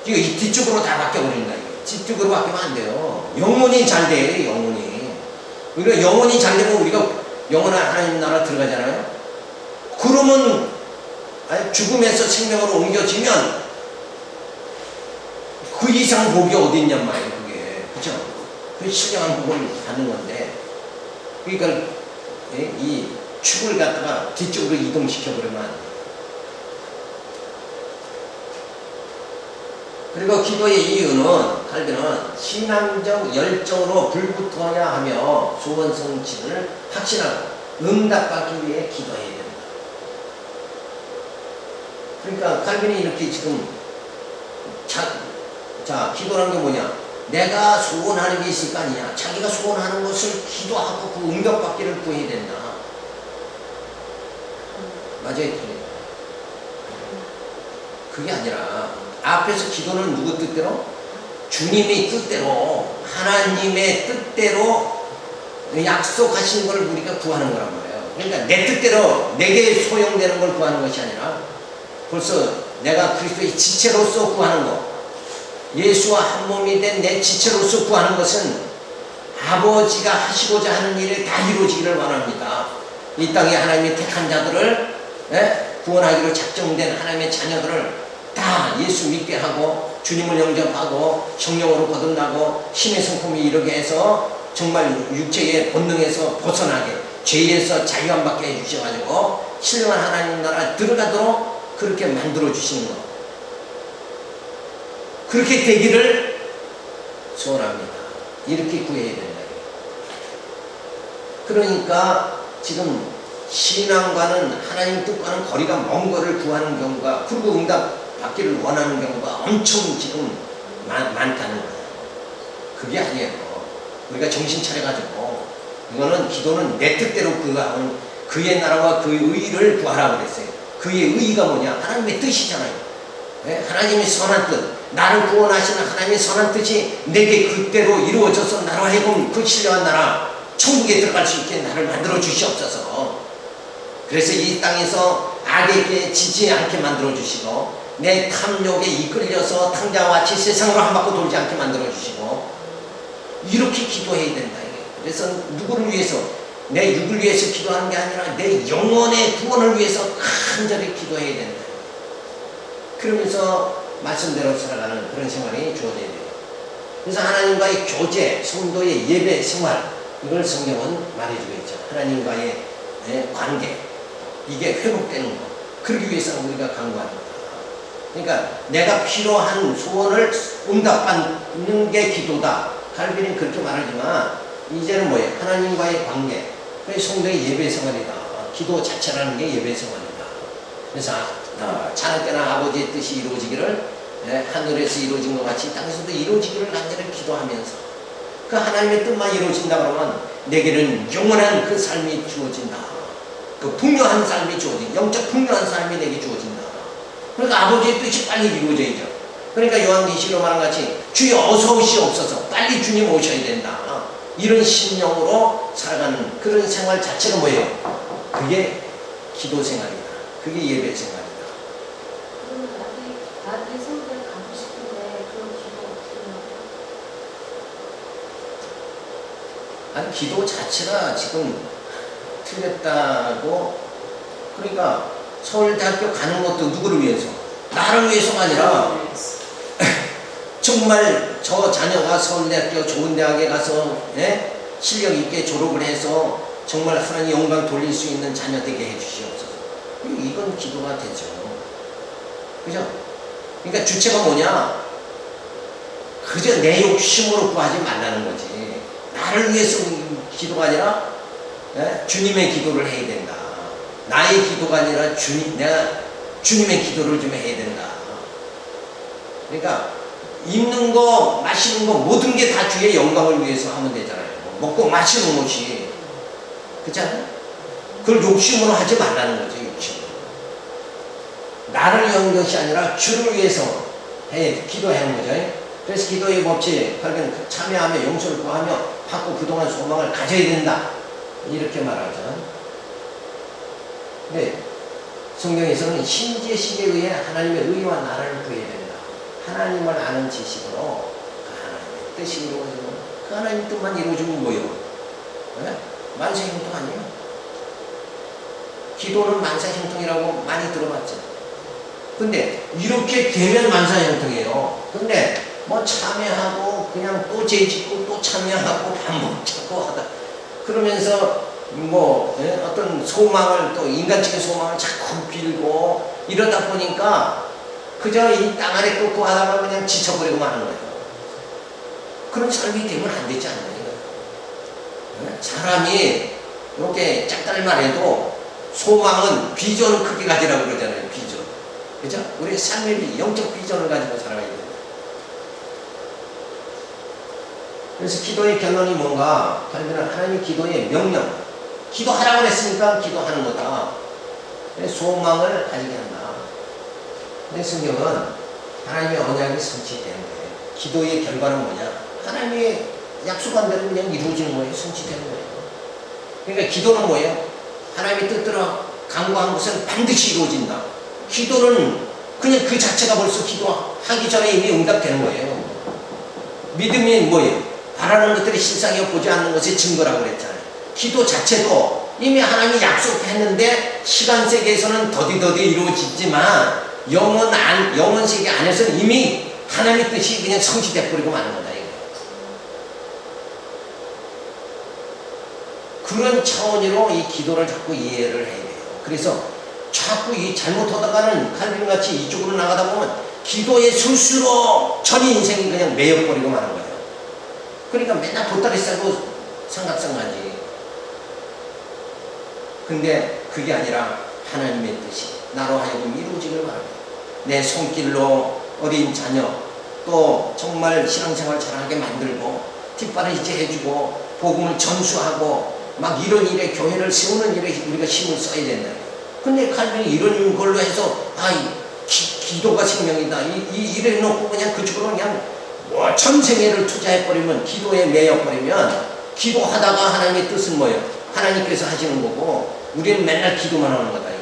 이거 뒤쪽으로 다 바뀌어버린다. 뒤쪽으로 바뀌면 안 돼요. 영혼이 잘 돼요. 영혼이. 우리가 영혼이 잘 되면 우리가 영원한 하나님 나라 들어가잖아요. 그러면 죽음에서 생명으로 옮겨지면 그 이상 복이 어디 있냔 말이에요. 그게. 그죠? 그 신령한 복을 받는 건데, 그러니까 이 축을 갖다가 뒤쪽으로 이동시켜버리면 안 돼요. 그리고 기도의 이유는, 칼빈은 신앙적 열정으로 불붙어야 하며 소원 성취를 확신하고 응답받기 위해 기도해야 된다. 그러니까 칼빈이 이렇게 지금 기도라는 게 뭐냐? 내가 소원하는 게 있을 거 아니냐? 자기가 소원하는 것을 기도하고 그 응답받기를 구해야 된다. 맞아요. 그게 아니라 앞에서 기도는 누구 뜻대로? 주님의 뜻대로, 하나님의 뜻대로 약속하신 걸 우리가 구하는 거란 말이에요. 그러니까 내 뜻대로 내게 소용되는 걸 구하는 것이 아니라 벌써 내가 그리스도의 지체로서 구하는 것, 예수와 한 몸이 된 내 지체로서 구하는 것은 아버지가 하시고자 하는 일이 다 이루어지기를 원합니다. 이 땅에 하나님이 택한 자들을 구원하기로 작정된 하나님의 자녀들을 다 예수 믿게 하고 주님을 영접하고 성령으로 거듭나고 신의 성품이 이르게 해서 정말 육체의 본능에서 벗어나게, 죄에서 자유함 받게 해주셔가지고 신령한 하나님 나라 들어가도록 그렇게 만들어 주시는 것, 그렇게 되기를 소원합니다. 이렇게 구해야 된다. 그러니까 지금 신앙과는, 하나님 뜻과는 거리가 먼 거를 구하는 경우가, 그리고 응답 받기를 원하는 경우가 엄청 지금 많다는 거예요. 그게 아니에요. 우리가 정신 차려가지고, 이거는 기도는 내 뜻대로 구하는, 그의 나라와 그의 의를 구하라고 그랬어요. 그의 의가 뭐냐? 하나님의 뜻이잖아요. 하나님의 선한 뜻, 나를 구원하시는 하나님의 선한 뜻이 내게 그대로 이루어져서 나로 하여금 그 신령한 나라 천국에 들어갈 수 있게 나를 만들어 주시옵소서. 그래서 이 땅에서 악에게 지지 않게 만들어 주시고, 내 탐욕에 이끌려서 탕자와 같이 세상으로 한 바퀴 돌지 않게 만들어 주시고, 이렇게 기도해야 된다. 그래서 누구를 위해서, 내 육을 위해서 기도하는 게 아니라 내 영혼의 구원을 위해서 간절히 기도해야 된다. 그러면서 말씀대로 살아가는 그런 생활이 주어져야 돼요. 그래서 하나님과의 교제, 성도의 예배 생활, 이걸 성경은 말해주고 있죠. 하나님과의 관계, 이게 회복되는 거, 그러기 위해서 우리가 강구하는 거다. 그러니까 내가 필요한 소원을 응답받는 게 기도다. 칼빈은 그렇게 말하지만 이제는 뭐예요? 하나님과의 관계, 그래서 성도의 예배 생활이다. 기도 자체라는 게 예배 생활이다. 그래서 자는 때나 아버지의 뜻이 이루어지기를, 하늘에서 이루어진 것 같이 땅에서도 이루어지기를 간절히 기도하면서, 그 하나님의 뜻만 이루어진다 그러면 내게는 영원한 그 삶이 주어진다. 그 풍요한 삶이 주어진다. 영적 풍요한 삶이 내게 주어진다. 그러니까 아버지의 뜻이 빨리 이루어져야죠. 그러니까 요한계시로 말한 같이 주여 어서 오시옵소서, 빨리 주님 오셔야 된다. 이런 심령으로 살아가는 그런 생활 자체가 뭐예요? 그게 기도 생활이다. 그게 예배 생활이다. 그러면 나중에 성도에 가고 싶은데 그런 기도 어떻게 해요? 아니, 기도 자체가 지금 틀렸다고. 그러니까 서울대학교 가는 것도 누구를 위해서? 나를 위해서가 아니라 정말 저 자녀가 서울대학교 좋은 대학에 가서 실력 있게 졸업을 해서 정말 하나님 영광 돌릴 수 있는 자녀 되게 해주시옵소서. 이건 기도가 되죠. 그죠? 그러니까 주체가 뭐냐? 그저 내 욕심으로 구하지 말라는 거지. 나를 위해서 기도가 아니라 주님의 기도를 해야 된다. 나의 기도가 아니라 내가 주님의 기도를 좀 해야 된다. 그러니까 입는 거, 마시는 거 모든 게 다 주의 영광을 위해서 하면 되잖아요. 먹고 마시는 것이 그렇잖아요? 그걸 욕심으로 하지 말라는 거죠. 욕심으로. 나를 위한 것이 아니라 주를 위해서 기도해야 하는 거죠. 그래서 기도의 법칙, 그러니까 참여하며 용서를 구하며 받고 그동안 소망을 가져야 된다. 이렇게 말하죠. 네. 성경에서는 신지식에 의해 하나님의 의와 나라를 구해야 된다. 하나님을 아는 지식으로 그 하나님의 뜻이 이루어지고 그 하나님 뜻만 이루어지면 뭐예요? 네? 만사형통 아니에요? 기도는 만사형통이라고 많이 들어봤죠. 근데 이렇게 되면 만사형통이에요. 근데 뭐 참여하고 그냥 또 죄짓고 또 참여하고 반복하고 하다 그러면서 뭐 어떤 소망을 또 인간적인 소망을 자꾸 빌고 이러다 보니까 그저 이 땅 아래 꽂고 하다가 그냥 지쳐버리고 마는 거예요. 그런 삶이 되면 안 되지 않나요? 사람이 이렇게 짝달만 해도 소망은 비전을 크게 가지라고 그러잖아요. 비전. 그죠? 우리 삶의 영적 비전을 가지고 살아야 돼요. 그래서 기도의 결론이 뭔가? 결국은 하나님의 기도의 명령. 기도하라고 그랬으니까 기도하는 거다. 소망을 가지게 한다. 근데 성경은 하나님의 언약이 성취되는 거예요. 기도의 결과는 뭐냐? 하나님이 약속한 대로 그냥 이루어지는 거예요. 성취되는 거예요. 그러니까 기도는 뭐예요? 하나님의 뜻대로 간구한 것은 반드시 이루어진다. 기도는 그냥 그 자체가 벌써 기도하기 전에 이미 응답되는 거예요. 믿음이 뭐예요? 바라는 것들이 실상이어 보지 않는 것의 증거라고 그랬잖아요. 기도 자체도 이미 하나님이 약속했는데 시간 세계에서는 더디더디 이루어지지만 영원 세계 안에서는 이미 하나님의 뜻이 그냥 성취돼 버리고 마는 거다. 이거. 그런 차원으로 이 기도를 자꾸 이해를 해야 돼요. 그래서 자꾸 이 잘못하다가는 칼빈같이 이쪽으로 나가다 보면 기도의 술수로 전 인생이 그냥 매여버리고 마는 거예요. 그러니까 맨날 보따리 싸고 삼각상하지. 근데 그게 아니라 하나님의 뜻이 나로 하여금 이루어지길 바랍니다. 내 손길로 어린 자녀 또 정말 신앙생활 잘하게 만들고 뒷바라지 해주고 복음을 전수하고 막 이런 일에 교회를 세우는 일에 우리가 힘을 써야 된다. 근데 칼빈이 이런 걸로 해서 기도가 생명이다 이래 놓고 그냥 그쪽으로 그냥 뭐 전생애를 투자해버리면 기도에 매여버리면 기도하다가 하나님의 뜻은 뭐예요? 하나님께서 하시는 거고 우리는 맨날 기도만 하는 거다. 이거.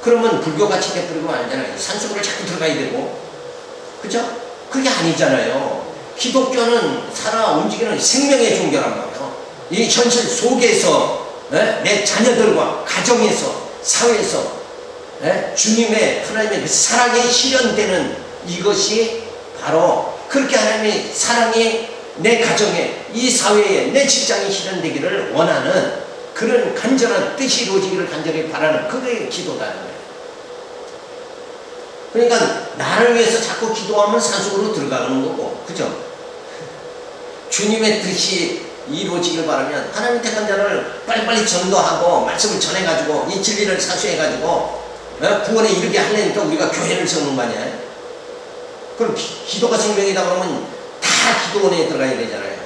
그러면 불교같이 돼버리고 말잖아요. 산속으로 자꾸 들어가야 되고 그죠? 그게 아니잖아요. 기독교는 살아 움직이는 생명의 종교란 말이에요. 이 현실 속에서 내 자녀들과 가정에서 사회에서 주님의 하나님의 그 사랑이 실현되는 이것이 바로 그렇게 하나님의 사랑이 내 가정에 이 사회에 내 직장에 실현되기를 원하는 그런 간절한 뜻이 이루어지기를 간절히 바라는 그게 기도다는 거예요. 그러니까 나를 위해서 자꾸 기도하면 산속으로 들어가는 거고 그죠? 주님의 뜻이 이루어지길 바라면 하나님 택한 자를 빨리빨리 전도하고 말씀을 전해가지고 이 진리를 사수해가지고 구원에 이르게 하려니까 우리가 교회를 세우는 거 아니야? 그럼 기도가 생명이다 그러면 다 기도원에 들어가야 되잖아요.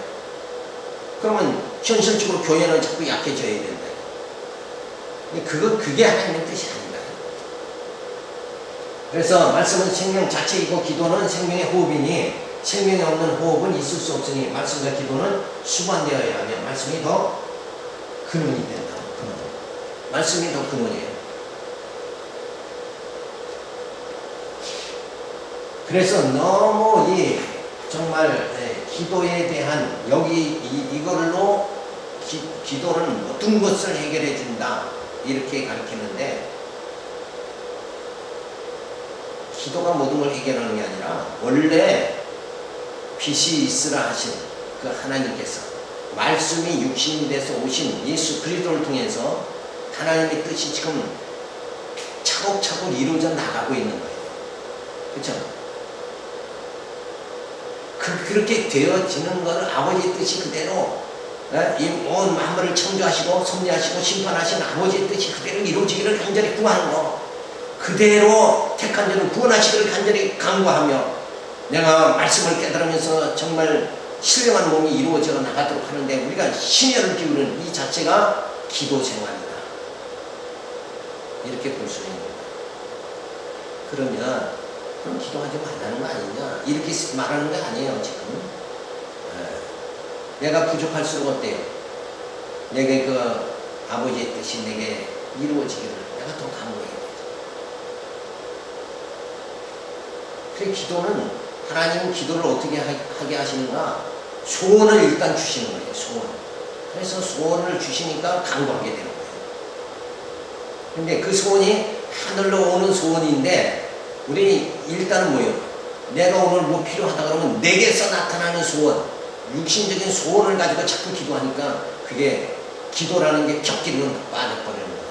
그러면 현실적으로 교회는 자꾸 약해져야 된다. 그게 하나님의 뜻이 아니다. 그래서 말씀은 생명 자체이고 기도는 생명의 호흡이니 생명이 없는 호흡은 있을 수 없으니 말씀과 기도는 수반되어야 하며 말씀이 더 근원이 된다. 근원. 말씀이 더 근원이에요. 그래서 너무 정말 기도에 대한 이걸로 기도는 모든 것을 해결해 준다 이렇게 가르치는데 기도가 모든 걸 해결하는 게 아니라 원래 빛이 있으라 하신 그 하나님께서 말씀이 육신이 돼서 오신 예수 그리스도를 통해서 하나님의 뜻이 지금 차곡차곡 이루어져 나가고 있는 거예요. 그렇죠? 그렇게 되어지는 것을 아버지의 뜻이 그대로 이 온 만물을 창조하시고 섭리하시고 심판하신 아버지의 뜻이 그대로 이루어지기를 간절히 구하는 거 그대로 택한 자는 구원하시기를 간절히 간구하며 내가 말씀을 깨달으면서 정말 신령한 몸이 이루어져 나가도록 하는데 우리가 심혈을 기울이는 이 자체가 기도 생활이다. 이렇게 볼 수 있는 거다. 그러면 그럼 기도하지 말라는 거 아니냐? 이렇게 말하는 게 아니에요 지금. 내가 부족할수록 어때요? 내게 그 아버지의 뜻이 내게 이루어지기를 내가 더 간구해야 되죠. 그 기도는 하나님은 기도를 어떻게 하게 하시는가? 소원을 일단 주시는 거예요. 소원. 그래서 소원을 주시니까 간구하게 되는 거예요. 근데 그 소원이 하늘로 오는 소원인데 우리 일단은 뭐예요? 내가 오늘 뭐 필요하다 그러면 내게서 나타나는 소원, 육신적인 소원을 가지고 자꾸 기도하니까 그게 기도라는 게 격기는 빠져버리는 거예요.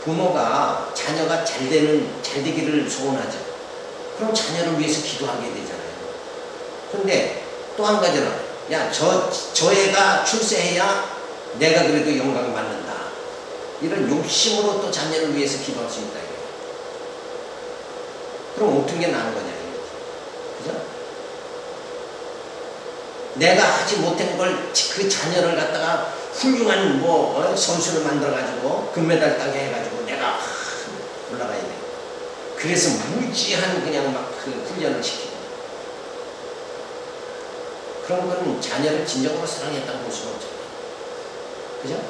부모가 자녀가 잘 되기를 소원하죠. 그럼 자녀를 위해서 기도하게 되잖아요. 근데 또 한 가지는, 야, 저 애가 출세해야 내가 그래도 영광을 받는다. 이런 욕심으로 또 자녀를 위해서 기도할 수 있다. 이거예요. 그럼 어떤 게 나은 거냐, 이거지. 그죠? 내가 하지 못한 걸 그 자녀를 갖다가 훌륭한 선수를 만들어가지고 금메달 따게 해가지고 내가 올라가야 돼. 그래서 무지한 그냥 막 그 훈련을 시키고. 그런 건 자녀를 진정으로 사랑했다고 볼 수가 없잖아요. 그죠?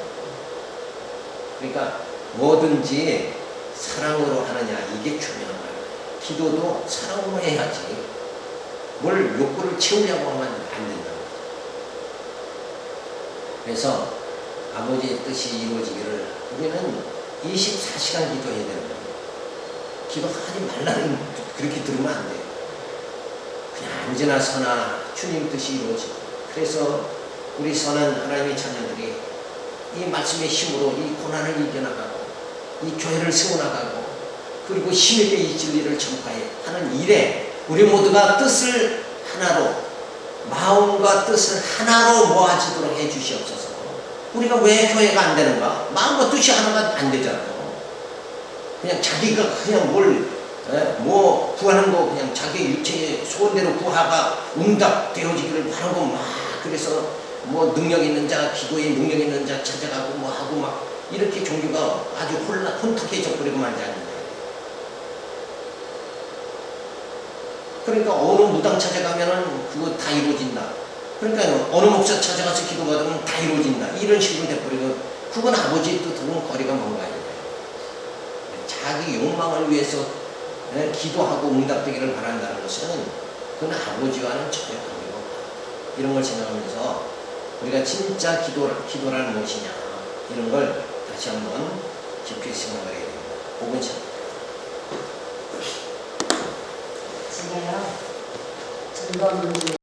그러니까 뭐든지 사랑으로 하느냐, 이게 중요한 거예요. 기도도 사랑으로 해야지. 뭘 욕구를 채우려고 하면 안 된다. 그래서 아버지의 뜻이 이루어지기를 우리는 24시간 기도해야 되는 거예요. 기도하지 말라는 그렇게 들으면 안 돼요. 그냥 언제나 서나 주님 뜻이 이루어지고. 그래서 우리 선한 하나님의 자녀들이 이 말씀의 힘으로 이 고난을 이겨나가고 이 교회를 세워나가고 그리고 힘있게 이 진리를 전파해 하는 일에 우리 모두가 뜻을 하나로, 마음과 뜻을 하나로 모아지도록 해 주시옵소서. 우리가 왜 교회가 안 되는가? 마음과 뜻이 하나가 안 되잖아요. 그냥 자기가 그냥 뭐 구하는 거 그냥 자기 육체의 소원대로 구하가 응답되어지기를 바라고 막 그래서 뭐 능력 있는 자, 기도에 능력 있는 자 찾아가고 뭐 하고 막 이렇게 종교가 아주 혼탁해져 버리고 말지 않는 거예요. 그러니까 어느 무당 찾아가면은 그거 다 이루어진다. 그러니까 어느 목사 찾아가서 기도받으면 다 이루어진다. 이런 식으로 돼버리고 그건 아버지의 뜻하고는 거리가 먼 거 아니에요. 자기 욕망을 위해서 기도하고 응답되기를 바란다는 것은 그건 아버지와는 전혀 관계가 없다. 이런 걸 생각하면서 우리가 진짜 기도라는 무엇이냐 이런 걸 다시 한번 깊이 생각을 해야 됩니다. 5분 차. 제가요, 점검 문제